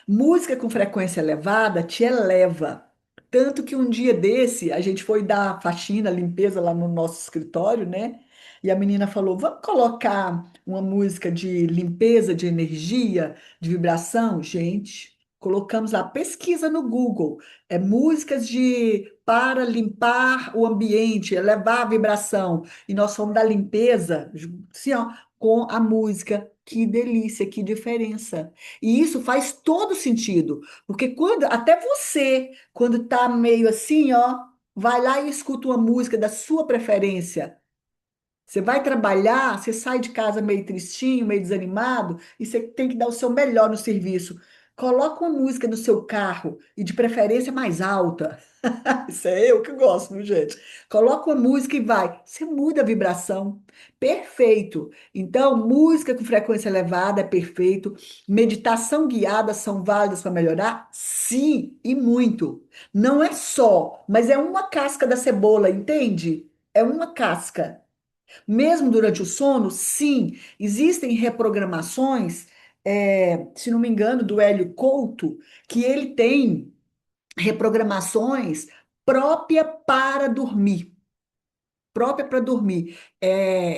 Música com frequência elevada te eleva. Tanto que um dia desse a gente foi dar faxina, limpeza lá no nosso escritório, né? E a menina falou: vamos colocar uma música de limpeza, de energia, de vibração? Gente, colocamos a pesquisa no Google. É músicas de para limpar o ambiente, elevar a vibração. E nós fomos da limpeza, assim, ó, com a música. Que delícia, que diferença. E isso faz todo sentido, porque quando até você, quando tá meio assim, ó, vai lá e escuta uma música da sua preferência. Você vai trabalhar, você sai de casa meio tristinho, meio desanimado, e você tem que dar o seu melhor no serviço. Coloca uma música no seu carro e de preferência mais alta. Isso é eu que gosto, viu, gente? Coloca uma música e vai. Você muda a vibração. Perfeito. Então, música com frequência elevada é perfeito. Meditação guiada são válidas para melhorar? Sim, e muito. Não é só, mas é uma casca da cebola, entende? É uma casca. Mesmo durante o sono, sim, existem reprogramações, se não me engano, do Hélio Couto, que ele tem reprogramações própria para dormir, própria para dormir,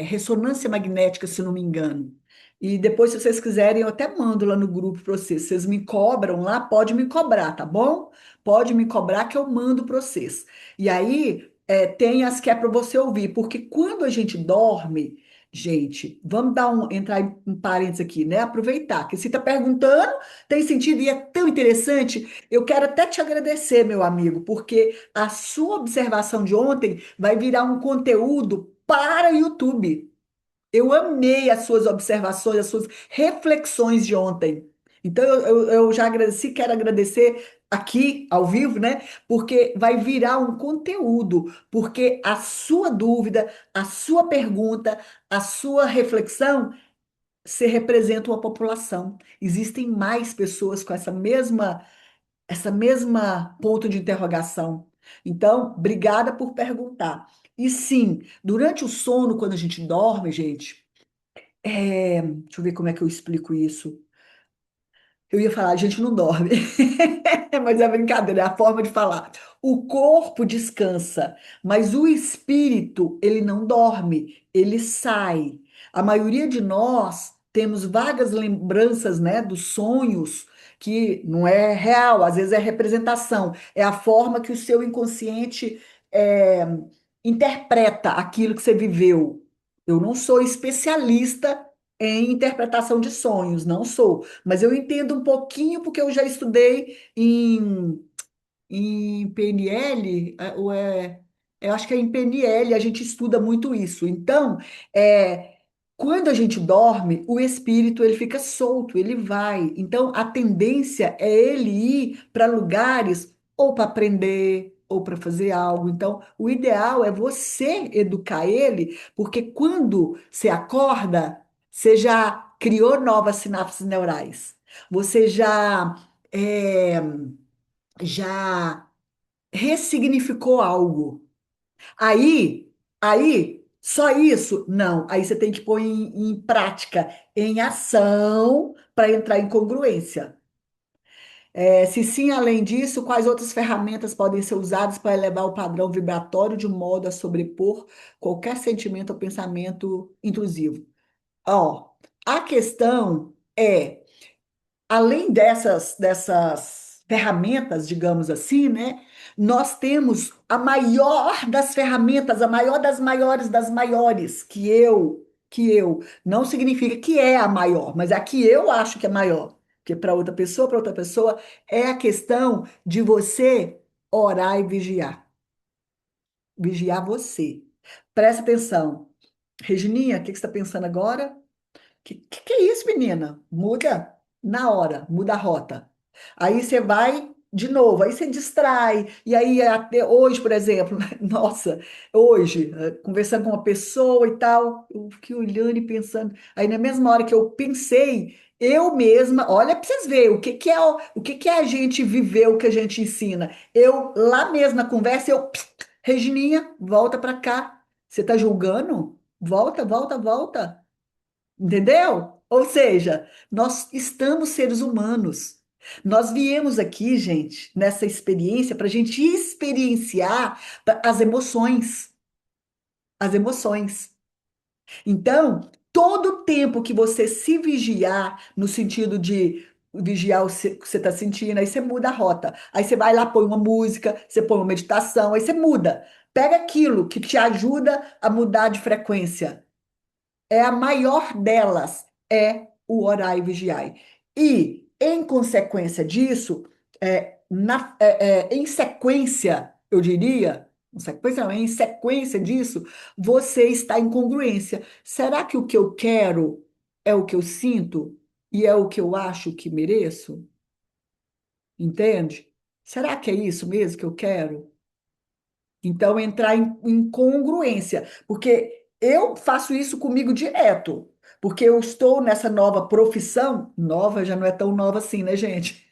ressonância magnética, se não me engano. E depois, se vocês quiserem, eu até mando lá no grupo para vocês. Vocês me cobram lá, pode me cobrar, tá bom? Pode me cobrar que eu mando para vocês. E aí, tem as que é para você ouvir, porque quando a gente dorme, Gente, vamos entrar em parênteses aqui, né? Aproveitar que você está perguntando, tem sentido e é tão interessante. Eu quero até te agradecer, meu amigo, porque a sua observação de ontem vai virar um conteúdo para YouTube. Eu amei as suas observações, as suas reflexões de ontem. Então, eu já agradeci, quero agradecer aqui ao vivo, né? Porque vai virar um conteúdo, porque a sua dúvida, a sua pergunta, a sua reflexão, se representa uma população. Existem mais pessoas com essa mesma ponto de interrogação. Então, obrigada por perguntar. E sim, durante o sono, quando a gente dorme, gente. Deixa eu ver como é que eu explico isso. Eu ia falar, a gente não dorme, mas é brincadeira, é a forma de falar. O corpo descansa, mas o espírito, ele não dorme, ele sai. A maioria de nós temos vagas lembranças, né, dos sonhos, que não é real, às vezes é representação, é a forma que o seu inconsciente é, interpreta aquilo que você viveu. Eu não sou especialista em interpretação de sonhos, não sou. Mas eu entendo um pouquinho porque eu já estudei em PNL, eu acho que é em PNL, a gente estuda muito isso. Então, é, quando a gente dorme, o espírito ele fica solto, ele vai. Então, a tendência é ele ir para lugares ou para aprender ou para fazer algo. Então, o ideal é você educar ele, porque quando você acorda, você já criou novas sinapses neurais. Você é, já ressignificou algo. Aí, só isso? Não. Aí você tem que pôr em prática, em ação, para entrar em congruência. Se sim, além disso, quais outras ferramentas podem ser usadas para elevar o padrão vibratório de modo a sobrepor qualquer sentimento ou pensamento intrusivo? Ó, a questão é além dessas ferramentas, digamos assim, né? Nós temos a maior das ferramentas, a maior das maiores das maiores, que eu, não significa que é a maior, mas a que eu acho que é maior. Porque para outra pessoa, é a questão de você orar e vigiar. Vigiar você. Presta atenção. Regininha, o que você está pensando agora? Que é isso, menina? Muda na hora, muda a rota. Aí você vai de novo, aí você distrai. E aí, até hoje, por exemplo, nossa, hoje, conversando com uma pessoa e tal, eu fiquei olhando e pensando. Aí, na mesma hora que eu pensei, eu mesma, olha para vocês verem o que o que que é a gente viver, o que a gente ensina. Eu, lá mesmo na conversa, Regininha, volta para cá. Você está julgando? Volta, volta, volta. Entendeu? Ou seja, nós estamos seres humanos. Nós viemos aqui, gente, nessa experiência, para a gente experienciar as emoções. As emoções. Então, todo o tempo que você se vigiar, no sentido de vigiar o que você está sentindo, aí você muda a rota. Aí você vai lá, põe uma música, você põe uma meditação, aí você muda. Pega aquilo que te ajuda a mudar de frequência. A maior delas é o orai e vigiai. E, em consequência disso, em sequência, eu diria, em sequência, não, em sequência disso, você está em congruência. Será que o que eu quero é o que eu sinto e é o que eu acho que mereço? Entende? Será que é isso mesmo que eu quero? Então, entrar em congruência, porque eu faço isso comigo direto, porque eu estou nessa nova profissão, nova já não é tão nova assim, né, gente?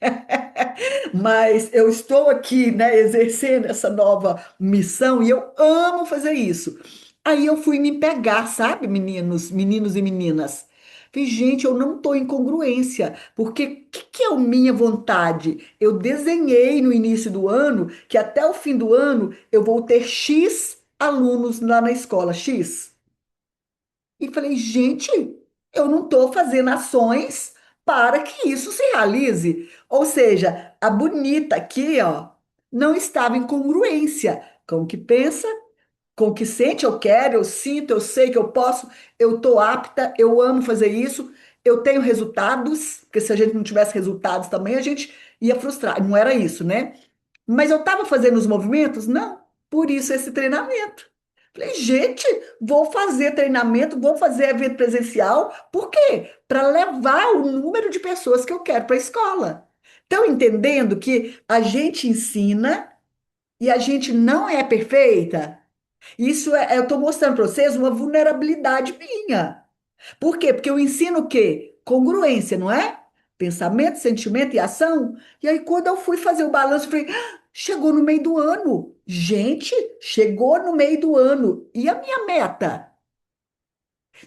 Mas eu estou aqui, né, exercendo essa nova missão e eu amo fazer isso. Aí eu fui me pegar, sabe, meninos e meninas? Falei, gente, eu não estou em congruência, porque o que é a minha vontade? Eu desenhei no início do ano que até o fim do ano eu vou ter X alunos lá na escola, X. E falei, gente, eu não estou fazendo ações para que isso se realize. Ou seja, a bonita aqui, ó, não estava em congruência com o que pensa, com o que sente, eu quero, eu sinto, eu sei que eu posso, eu estou apta, eu amo fazer isso, eu tenho resultados, porque se a gente não tivesse resultados também, a gente ia frustrar. Não era isso, né? Mas eu estava fazendo os movimentos? Não. Por isso esse treinamento. Falei, gente, vou fazer treinamento, vou fazer evento presencial. Por quê? Para levar o número de pessoas que eu quero para a escola. Estão entendendo que a gente ensina e a gente não é perfeita? Isso eu estou mostrando para vocês uma vulnerabilidade minha. Por quê? Porque eu ensino o quê? Congruência, não é? Pensamento, sentimento e ação. E aí, quando eu fui fazer o balanço, eu falei, "Ah, chegou no meio do ano. Gente, chegou no meio do ano. E a minha meta?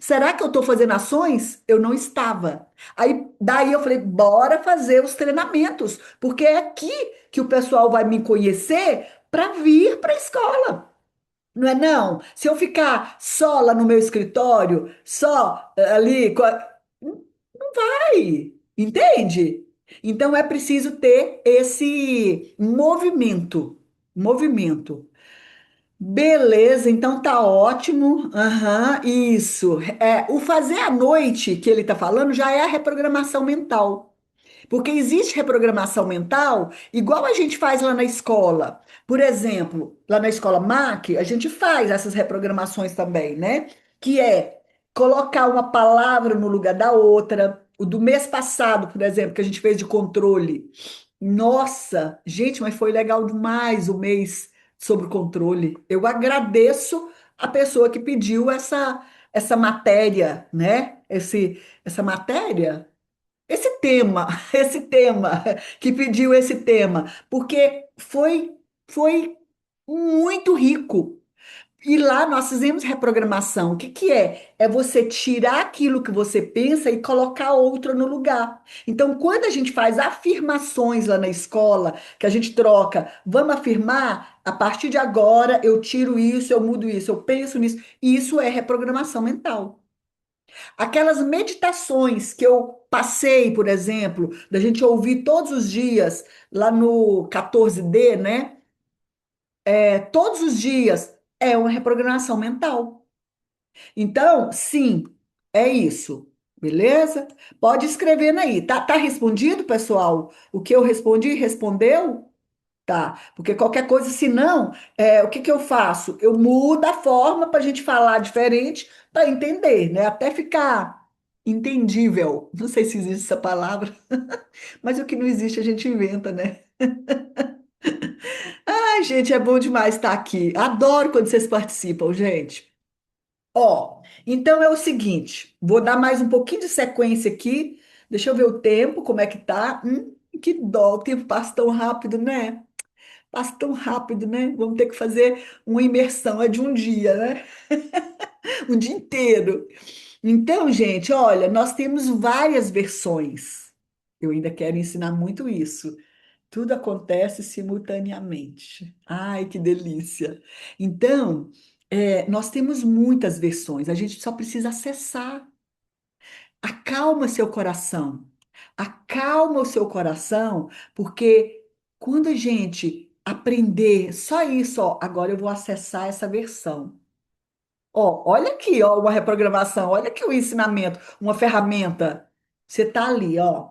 Será que eu estou fazendo ações? Eu não estava. Aí, daí eu falei, bora fazer os treinamentos, porque é aqui que o pessoal vai me conhecer para vir para a escola. Não é não? Se eu ficar só lá no meu escritório, só ali, não vai, entende? Então é preciso ter esse movimento, movimento. Beleza, então tá ótimo. Aham, isso. O fazer à noite que ele tá falando já é a reprogramação mental. Porque existe reprogramação mental, igual a gente faz lá na escola. Por exemplo, lá na escola MAC, a gente faz essas reprogramações também, né? Que é colocar uma palavra no lugar da outra. O do mês passado, por exemplo, que a gente fez de controle. Nossa, gente, mas foi legal demais o mês sobre o controle. Eu agradeço a pessoa que pediu essa matéria, né? Essa matéria. Esse tema, esse tema, que pediu esse tema, porque foi muito rico. E lá nós fizemos reprogramação. O que que é? É você tirar aquilo que você pensa e colocar outro no lugar. Então, quando a gente faz afirmações lá na escola, que a gente troca, vamos afirmar, a partir de agora eu tiro isso, eu mudo isso, eu penso nisso. Isso é reprogramação mental. Aquelas meditações que eu passei, por exemplo, da gente ouvir todos os dias lá no 14D, né? Todos os dias é uma reprogramação mental. Então, sim, é isso. Beleza? Pode escrever aí. Tá respondido, pessoal? O que eu respondi, respondeu? Tá, porque qualquer coisa, se não, o que que eu faço? Eu mudo a forma para a gente falar diferente para entender, né? Até ficar entendível. Não sei se existe essa palavra, mas o que não existe a gente inventa, né? Ai, gente, é bom demais estar aqui. Adoro quando vocês participam, gente. Ó, então é o seguinte, vou dar mais um pouquinho de sequência aqui. Deixa eu ver o tempo, como é que tá. Que dó, o tempo passa tão rápido, né? Passa tão rápido, né? Vamos ter que fazer uma imersão, é de um dia, né? Um dia inteiro. Então, gente, olha, nós temos várias versões. Eu ainda quero ensinar muito isso. Tudo acontece simultaneamente. Ai, que delícia! Então, nós temos muitas versões, a gente só precisa acessar. Acalma seu coração. Acalma o seu coração, porque quando a gente aprender só isso, ó, agora eu vou acessar essa versão. Ó, olha aqui, ó, uma reprogramação, olha aqui o ensinamento, uma ferramenta. Você tá ali, ó.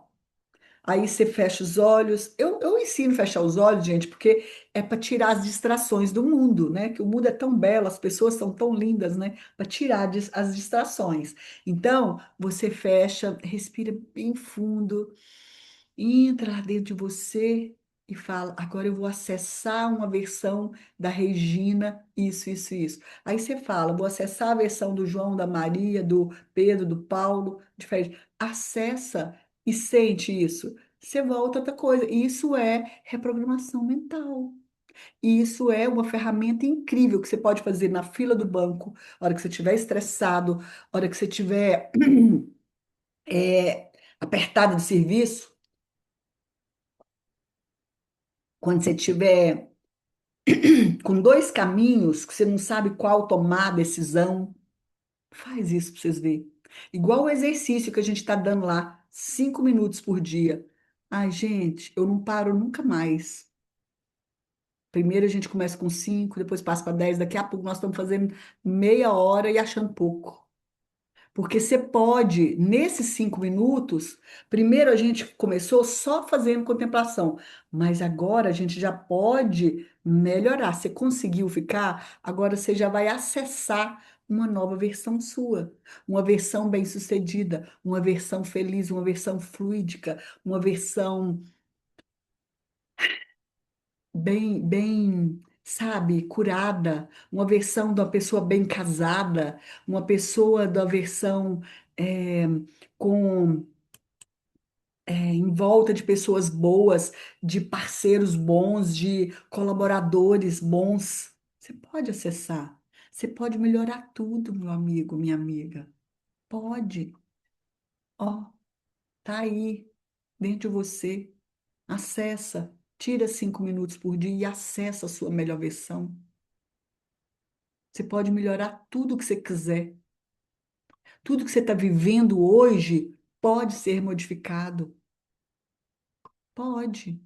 Aí você fecha os olhos. Eu ensino a fechar os olhos, gente, porque é para tirar as distrações do mundo, né? Que o mundo é tão belo, as pessoas são tão lindas, né? Para tirar as distrações. Então, você fecha, respira bem fundo, entra lá dentro de você e fala: agora eu vou acessar uma versão da Regina, isso, isso. Aí você fala: vou acessar a versão do João, da Maria, do Pedro, do Paulo, diferente. Acessa e sente isso. Você volta a outra coisa. Isso é reprogramação mental. E isso é uma ferramenta incrível que você pode fazer na fila do banco, a hora que você estiver estressado, a hora que você estiver apertado de serviço, quando você estiver com dois caminhos que você não sabe qual tomar a decisão. Faz isso para vocês verem. Igual o exercício que a gente está dando lá, 5 minutos por dia. Ai, gente, eu não paro nunca mais. Primeiro a gente começa com 5, depois passa para 10, daqui a pouco nós estamos fazendo meia hora e achando pouco. Porque você pode, nesses 5 minutos, primeiro a gente começou só fazendo contemplação, mas agora a gente já pode melhorar. Você conseguiu ficar, agora você já vai acessar uma nova versão sua, uma versão bem-sucedida, uma versão feliz, uma versão fluídica, uma versão bem, sabe, curada, uma versão da pessoa bem casada, uma pessoa da versão com em volta de pessoas boas, de parceiros bons, de colaboradores bons. Você pode acessar, você pode melhorar tudo, meu amigo, minha amiga. Pode. Ó, tá aí dentro de você. Acessa. Tira 5 minutos por dia e acessa a sua melhor versão. Você pode melhorar tudo que você quiser. Tudo que você está vivendo hoje pode ser modificado. Pode.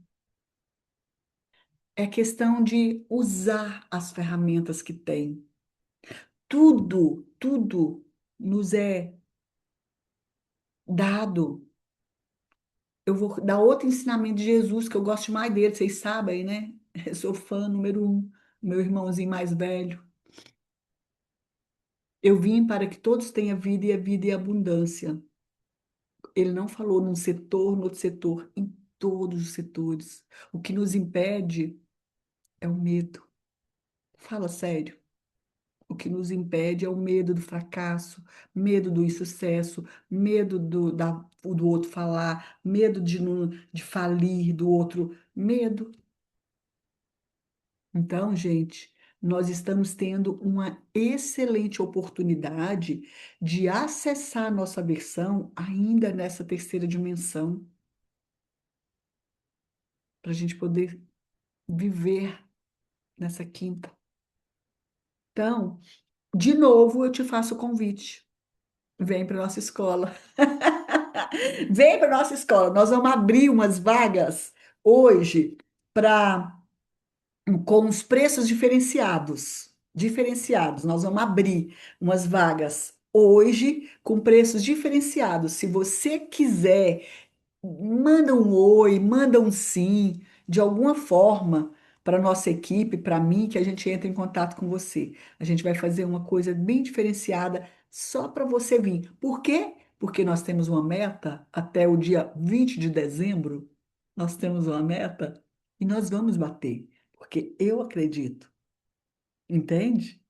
É questão de usar as ferramentas que tem. Tudo nos é dado. Eu vou dar outro ensinamento de Jesus, que eu gosto mais dele, vocês sabem, né? Eu sou fã número um, meu irmãozinho mais velho. Eu vim para que todos tenham vida e a vida em abundância. Ele não falou num setor, no outro setor, em todos os setores. O que nos impede é o medo. Fala sério. O que nos impede é o medo do fracasso, medo do insucesso, medo do outro falar, medo de falir do outro, medo. Então, gente, nós estamos tendo uma excelente oportunidade de acessar a nossa versão ainda nessa terceira dimensão, para a gente poder viver nessa quinta. Então, de novo, eu te faço o convite. Vem para nossa escola. Vem para nossa escola. Nós vamos abrir umas vagas hoje para com os preços diferenciados. Diferenciados. Nós vamos abrir umas vagas hoje com preços diferenciados. Se você quiser, manda um oi, manda um sim, de alguma forma, para nossa equipe, para mim, que a gente entra em contato com você. A gente vai fazer uma coisa bem diferenciada só para você vir. Por quê? Porque nós temos uma meta até o dia 20 de dezembro. Nós temos uma meta e nós vamos bater, porque eu acredito, entende?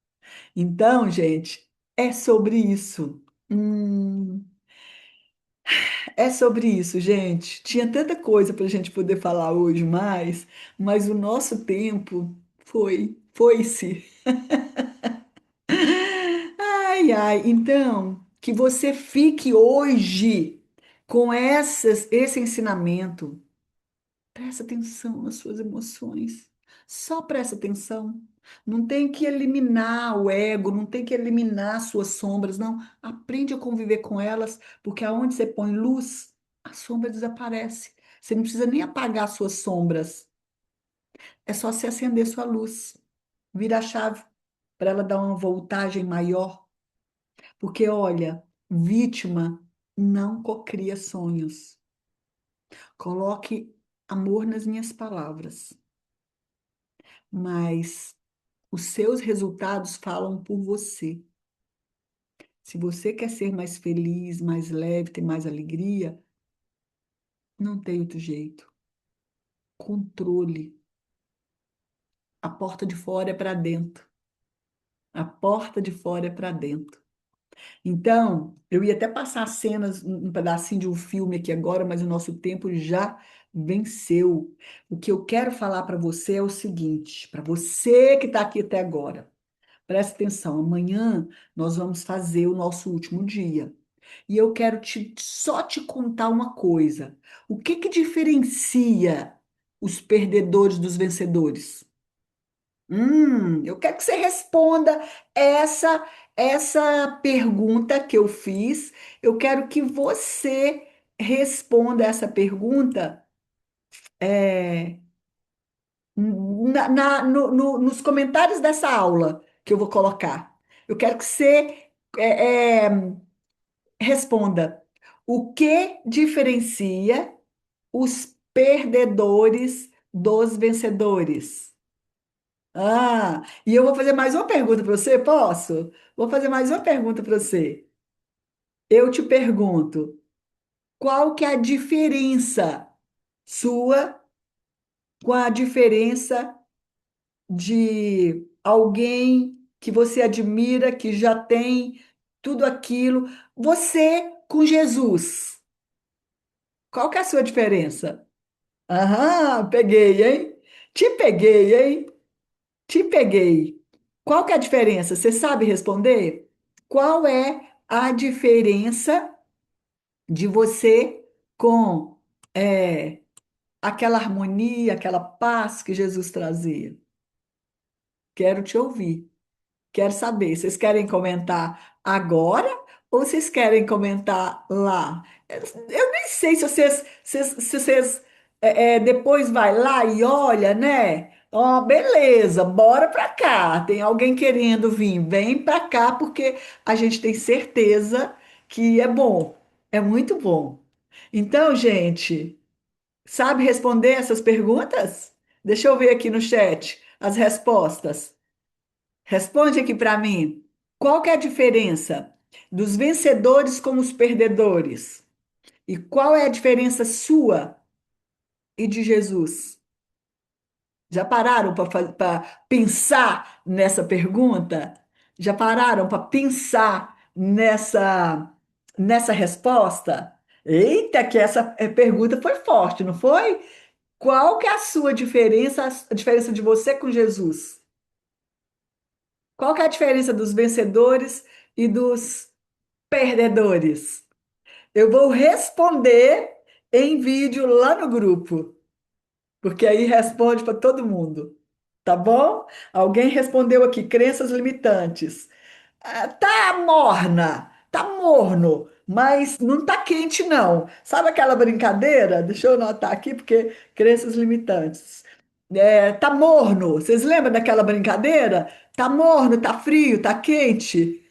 Então, gente, é sobre isso. Hum, É sobre isso, gente. Tinha tanta coisa para a gente poder falar hoje mais, mas o nosso tempo foi-se. Ai, ai. Então, que você fique hoje com esse ensinamento. Presta atenção nas suas emoções. Só presta atenção. Não tem que eliminar o ego, não tem que eliminar suas sombras, não. Aprende a conviver com elas, porque aonde você põe luz, a sombra desaparece. Você não precisa nem apagar suas sombras. É só se acender sua luz. Vira a chave para ela dar uma voltagem maior. Porque, olha, vítima não cocria sonhos. Coloque amor nas minhas palavras. Mas os seus resultados falam por você. Se você quer ser mais feliz, mais leve, ter mais alegria, não tem outro jeito. Controle. A porta de fora é para dentro. A porta de fora é para dentro. Então, eu ia até passar cenas, um pedacinho de um filme aqui agora, mas o nosso tempo já venceu. O que eu quero falar para você é o seguinte, para você que está aqui até agora. Presta atenção, amanhã nós vamos fazer o nosso último dia. E eu quero só te contar uma coisa. O que que diferencia os perdedores dos vencedores? Eu quero que você responda essa essa pergunta que eu fiz. Eu quero que você responda essa pergunta Nos comentários dessa aula que eu vou colocar. Eu quero que você é, é, responda. O que diferencia os perdedores dos vencedores? E eu vou fazer mais uma pergunta para você, posso? Vou fazer mais uma pergunta para você. Eu te pergunto, qual que é a diferença sua com a diferença de alguém que você admira, que já tem tudo aquilo, você com Jesus? Qual que é a sua diferença? Aham, peguei, hein? Te peguei, hein? Te peguei. Qual que é a diferença? Você sabe responder? Qual é a diferença de você com aquela harmonia, aquela paz que Jesus trazia? Quero te ouvir. Quero saber. Vocês querem comentar agora ou vocês querem comentar lá? Eu nem sei se vocês depois vai lá e olha, né? Ó, beleza, bora pra cá. Tem alguém querendo vir, vem pra cá porque a gente tem certeza que é bom, é muito bom. Então, gente, sabe responder essas perguntas? Deixa eu ver aqui no chat as respostas. Responde aqui para mim. Qual que é a diferença dos vencedores com os perdedores? E qual é a diferença sua e de Jesus? Já pararam para pensar nessa pergunta? Já pararam para pensar nessa resposta? Eita, que essa pergunta foi forte, não foi? Qual que é a sua diferença, a diferença de você com Jesus? Qual que é a diferença dos vencedores e dos perdedores? Eu vou responder em vídeo lá no grupo, porque aí responde para todo mundo, tá bom? Alguém respondeu aqui, crenças limitantes. Tá morna, tá morno, mas não tá quente não. Sabe aquela brincadeira? Deixa eu anotar aqui, porque crenças limitantes. Tá morno. Vocês lembram daquela brincadeira? Tá morno, tá frio, tá quente.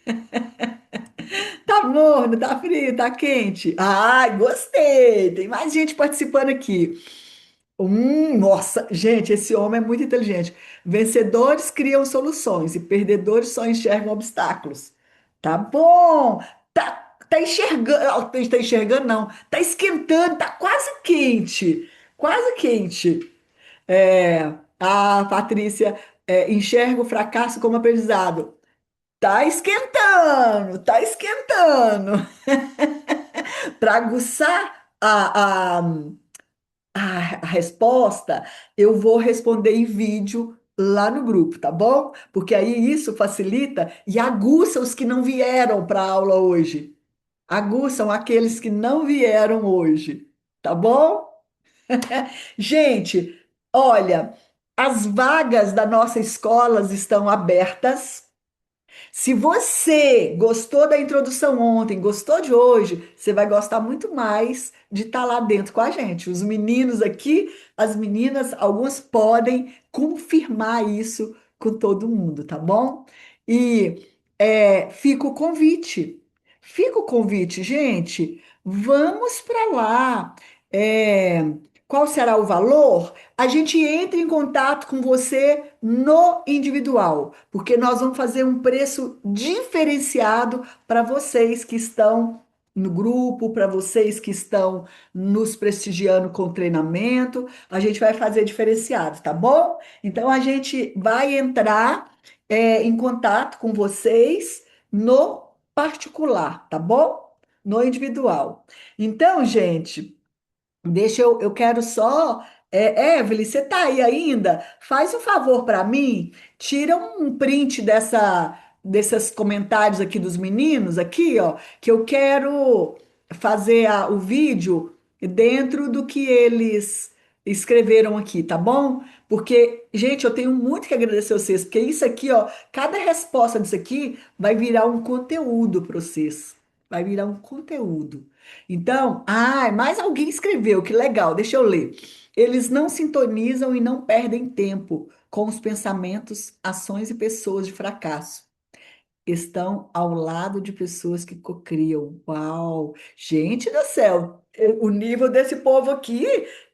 Tá morno, tá frio, tá quente. Ai, gostei. Tem mais gente participando aqui. Nossa, gente, esse homem é muito inteligente. Vencedores criam soluções e perdedores só enxergam obstáculos. Tá bom. Tá enxergando. Tá enxergando, não. Tá esquentando, tá quase quente. Quase quente. A Patrícia enxerga o fracasso como aprendizado. Tá esquentando, tá esquentando. Para aguçar a resposta, eu vou responder em vídeo lá no grupo, tá bom? Porque aí isso facilita e aguça os que não vieram para a aula hoje. Aguçam aqueles que não vieram hoje, tá bom? Gente, olha, as vagas da nossa escola estão abertas. Se você gostou da introdução ontem, gostou de hoje, você vai gostar muito mais de estar lá dentro com a gente. Os meninos aqui, as meninas, algumas podem confirmar isso com todo mundo, tá bom? E fica o convite. Fica o convite, gente. Vamos para lá. É, qual será o valor? A gente entra em contato com você no individual, porque nós vamos fazer um preço diferenciado para vocês que estão no grupo, para vocês que estão nos prestigiando com treinamento. A gente vai fazer diferenciado, tá bom? Então a gente vai entrar em contato com vocês no particular, tá bom? No individual. Então, gente. Eu quero só. Evelyn, você tá aí ainda? Faz um favor para mim, tira um print desses comentários aqui dos meninos, aqui, ó, que eu quero fazer o vídeo dentro do que eles escreveram aqui, tá bom? Porque, gente, eu tenho muito que agradecer a vocês, porque isso aqui, ó, cada resposta disso aqui vai virar um conteúdo para vocês. vai virar um conteúdo. Então, mais alguém escreveu, que legal, deixa eu ler. Eles não sintonizam e não perdem tempo com os pensamentos, ações e pessoas de fracasso, estão ao lado de pessoas que cocriam. Uau! Gente do céu, o nível desse povo aqui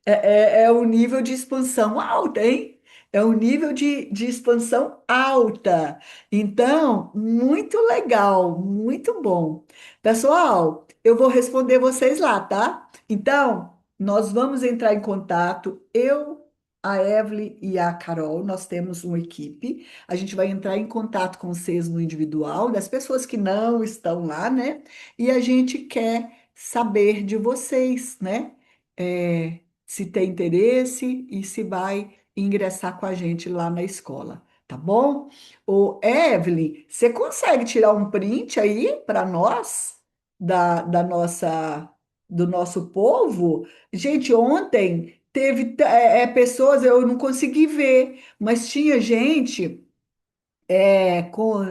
é um nível de expansão alta, hein? É um nível de expansão alta. Então, muito legal, muito bom. Pessoal, eu vou responder vocês lá, tá? Então, nós vamos entrar em contato, eu, a Evelyn e a Carol, nós temos uma equipe. A gente vai entrar em contato com vocês no individual, das pessoas que não estão lá, né? E a gente quer saber de vocês, né? Se tem interesse e se vai ingressar com a gente lá na escola, tá bom? Ô, Evelyn, você consegue tirar um print aí para nós da nossa do nosso povo? Gente, ontem teve pessoas, eu não consegui ver, mas tinha gente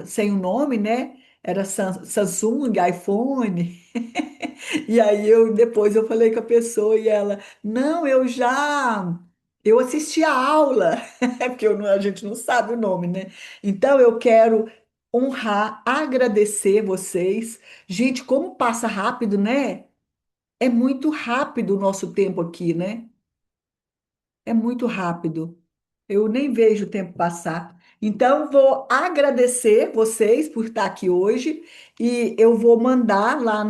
sem o nome, né? Era Samsung, iPhone. E aí depois eu falei com a pessoa e ela, não, eu assisti a aula, é porque a gente não sabe o nome, né? Então eu quero honrar, agradecer vocês. Gente, como passa rápido, né? É muito rápido o nosso tempo aqui, né? É muito rápido. Eu nem vejo o tempo passar. Então, vou agradecer vocês por estar aqui hoje e eu vou mandar lá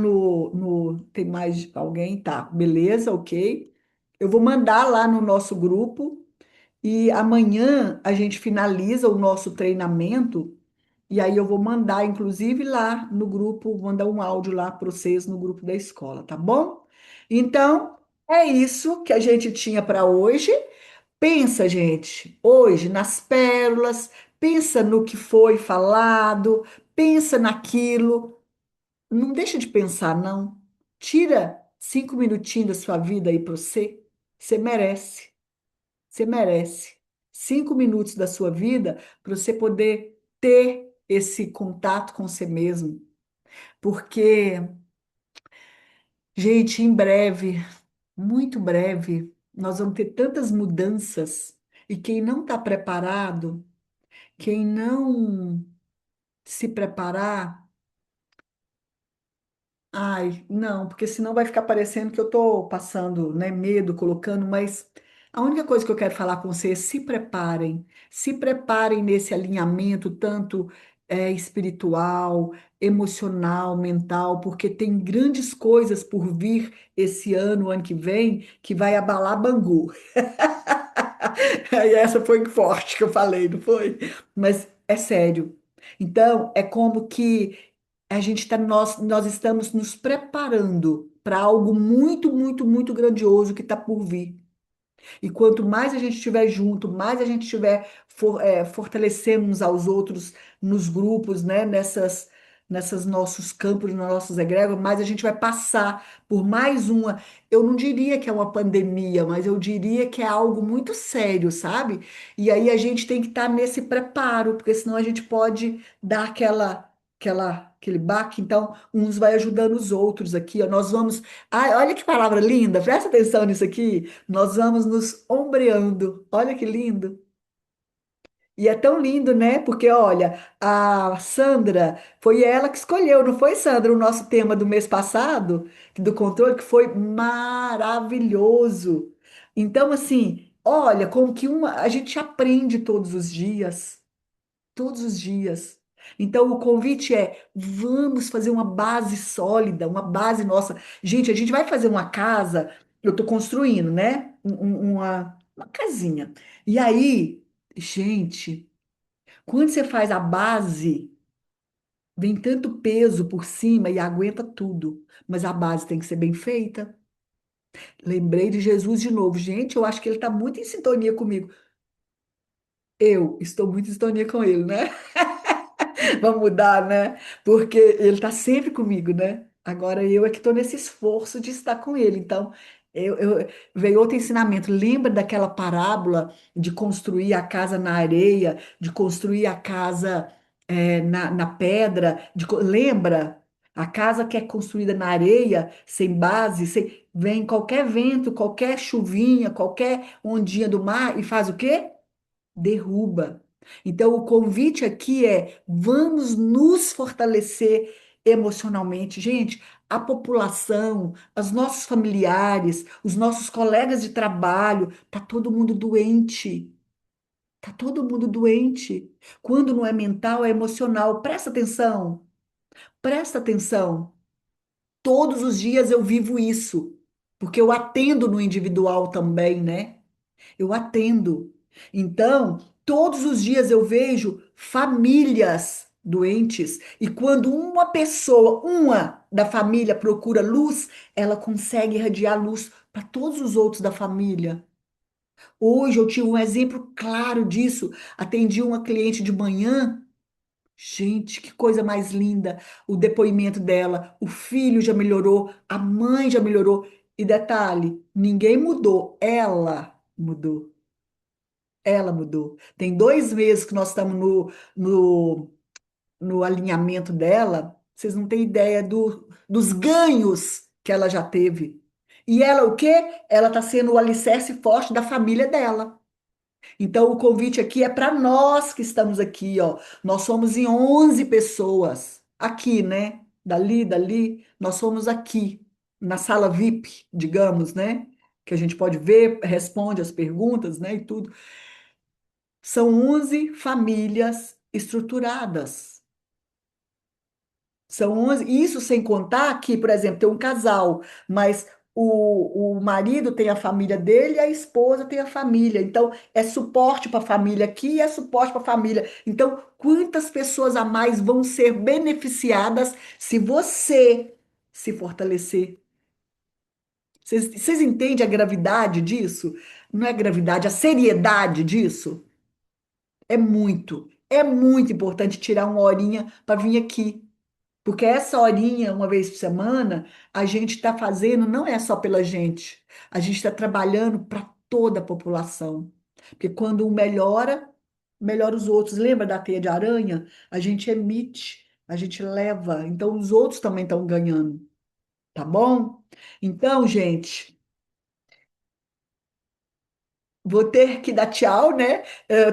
Tem mais alguém? Tá, beleza, ok. Eu vou mandar lá no nosso grupo e amanhã a gente finaliza o nosso treinamento e aí eu vou mandar, inclusive, lá no grupo, vou mandar um áudio lá para vocês no grupo da escola, tá bom? Então, é isso que a gente tinha para hoje. Pensa, gente, hoje nas pérolas, pensa no que foi falado, pensa naquilo. Não deixa de pensar, não. Tira 5 minutinhos da sua vida aí para você. Você merece. Você merece. 5 minutos da sua vida para você poder ter esse contato com você mesmo. Porque, gente, em breve, muito breve, nós vamos ter tantas mudanças. E quem não está preparado, quem não se preparar, ai, não, porque senão vai ficar parecendo que eu estou passando, né, medo, colocando, mas a única coisa que eu quero falar com vocês, se preparem nesse alinhamento, tanto espiritual, emocional, mental, porque tem grandes coisas por vir esse ano, ano que vem, que vai abalar Bangu. Aí essa foi forte que eu falei, não foi? Mas é sério. Então, é como que nós estamos nos preparando para algo muito, muito, muito grandioso que está por vir. E quanto mais a gente estiver junto, mais a gente estiver fortalecendo uns aos outros nos grupos, né, nessas nossos campos, nas nossas egrégoras, mais a gente vai passar por mais uma. Eu não diria que é uma pandemia, mas eu diria que é algo muito sério, sabe? E aí a gente tem que estar nesse preparo, porque senão a gente pode dar aquele baque. Então, uns vai ajudando os outros aqui, ó. Nós vamos. Ai, olha que palavra linda, presta atenção nisso aqui. Nós vamos nos ombreando. Olha que lindo. E é tão lindo, né? Porque, olha, a Sandra, foi ela que escolheu, não foi, Sandra, o nosso tema do mês passado, do controle, que foi maravilhoso. Então, assim, olha, como que a gente aprende todos os dias. Todos os dias. Então, o convite é: vamos fazer uma base sólida, uma base nossa. Gente, a gente vai fazer uma casa, eu estou construindo, né? Uma casinha. E aí, gente, quando você faz a base, vem tanto peso por cima e aguenta tudo. Mas a base tem que ser bem feita. Lembrei de Jesus de novo. Gente, eu acho que ele está muito em sintonia comigo. Eu estou muito em sintonia com ele, né? Vamos mudar, né? Porque ele está sempre comigo, né? Agora eu é que estou nesse esforço de estar com ele. Então, veio outro ensinamento. Lembra daquela parábola de construir a casa na areia, de construir a casa na pedra? Lembra? A casa que é construída na areia, sem base, vem qualquer vento, qualquer chuvinha, qualquer ondinha do mar e faz o quê? Derruba. Então, o convite aqui é: vamos nos fortalecer emocionalmente. Gente, a população, os nossos familiares, os nossos colegas de trabalho, tá todo mundo doente. Tá todo mundo doente. Quando não é mental, é emocional. Presta atenção. Presta atenção. Todos os dias eu vivo isso, porque eu atendo no individual também, né? Eu atendo. Então, todos os dias eu vejo famílias doentes, e quando uma pessoa, uma da família procura luz, ela consegue irradiar luz para todos os outros da família. Hoje eu tive um exemplo claro disso. Atendi uma cliente de manhã. Gente, que coisa mais linda o depoimento dela. O filho já melhorou, a mãe já melhorou. E detalhe, ninguém mudou, ela mudou. Ela mudou. Tem 2 meses que nós estamos no alinhamento dela. Vocês não têm ideia dos ganhos que ela já teve. E ela, o quê? Ela está sendo o alicerce forte da família dela. Então, o convite aqui é para nós que estamos aqui, ó. Nós somos em 11 pessoas aqui, né? Dali, nós somos aqui, na sala VIP, digamos, né? Que a gente pode ver, responde as perguntas, né? E tudo. São 11 famílias estruturadas. São 11, isso sem contar que, por exemplo, tem um casal, mas o marido tem a família dele e a esposa tem a família. Então, é suporte para a família aqui e é suporte para a família. Então, quantas pessoas a mais vão ser beneficiadas se você se fortalecer? Vocês entendem a gravidade disso? Não é gravidade, a seriedade disso? É muito importante tirar uma horinha para vir aqui. Porque essa horinha, uma vez por semana, a gente está fazendo, não é só pela gente, a gente está trabalhando para toda a população. Porque quando um melhora, melhora os outros. Lembra da teia de aranha? A gente emite, a gente leva, então os outros também estão ganhando, tá bom? Então, gente, vou ter que dar tchau, né?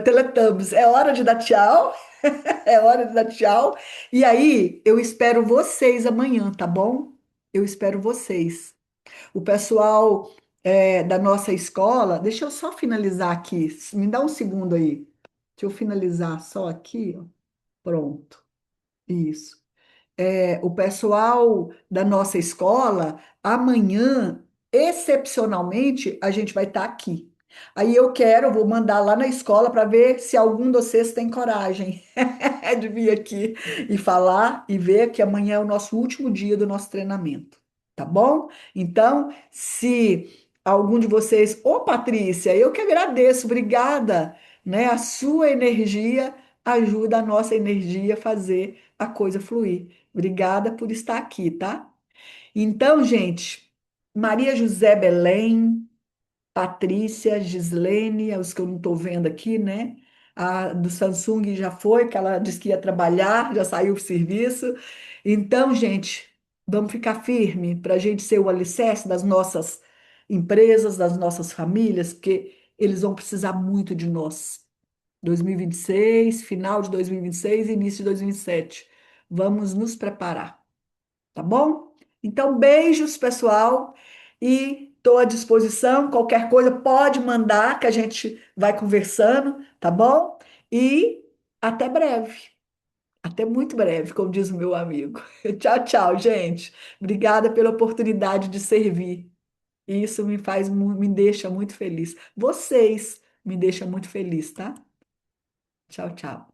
Teletubbies, é hora de dar tchau. É hora de dar tchau. E aí, eu espero vocês amanhã, tá bom? Eu espero vocês. O pessoal da nossa escola, deixa eu só finalizar aqui. Me dá um segundo aí. Deixa eu finalizar só aqui, ó. Pronto. Isso. O pessoal da nossa escola, amanhã, excepcionalmente, a gente vai estar aqui. Aí vou mandar lá na escola para ver se algum de vocês tem coragem de vir aqui e falar e ver que amanhã é o nosso último dia do nosso treinamento, tá bom? Então, se algum de vocês, ô Patrícia, eu que agradeço, obrigada, né? A sua energia ajuda a nossa energia a fazer a coisa fluir. Obrigada por estar aqui, tá? Então, gente, Maria José Belém, Patrícia, Gislene, é os que eu não estou vendo aqui, né? A do Samsung já foi, que ela disse que ia trabalhar, já saiu para o serviço. Então, gente, vamos ficar firme para a gente ser o alicerce das nossas empresas, das nossas famílias, porque eles vão precisar muito de nós. 2026, final de 2026 e início de 2027. Vamos nos preparar, tá bom? Então, beijos, pessoal, e estou à disposição. Qualquer coisa pode mandar que a gente vai conversando, tá bom? E até breve. Até muito breve, como diz o meu amigo. Tchau, tchau, gente. Obrigada pela oportunidade de servir. Isso me deixa muito feliz. Vocês me deixam muito feliz, tá? Tchau, tchau.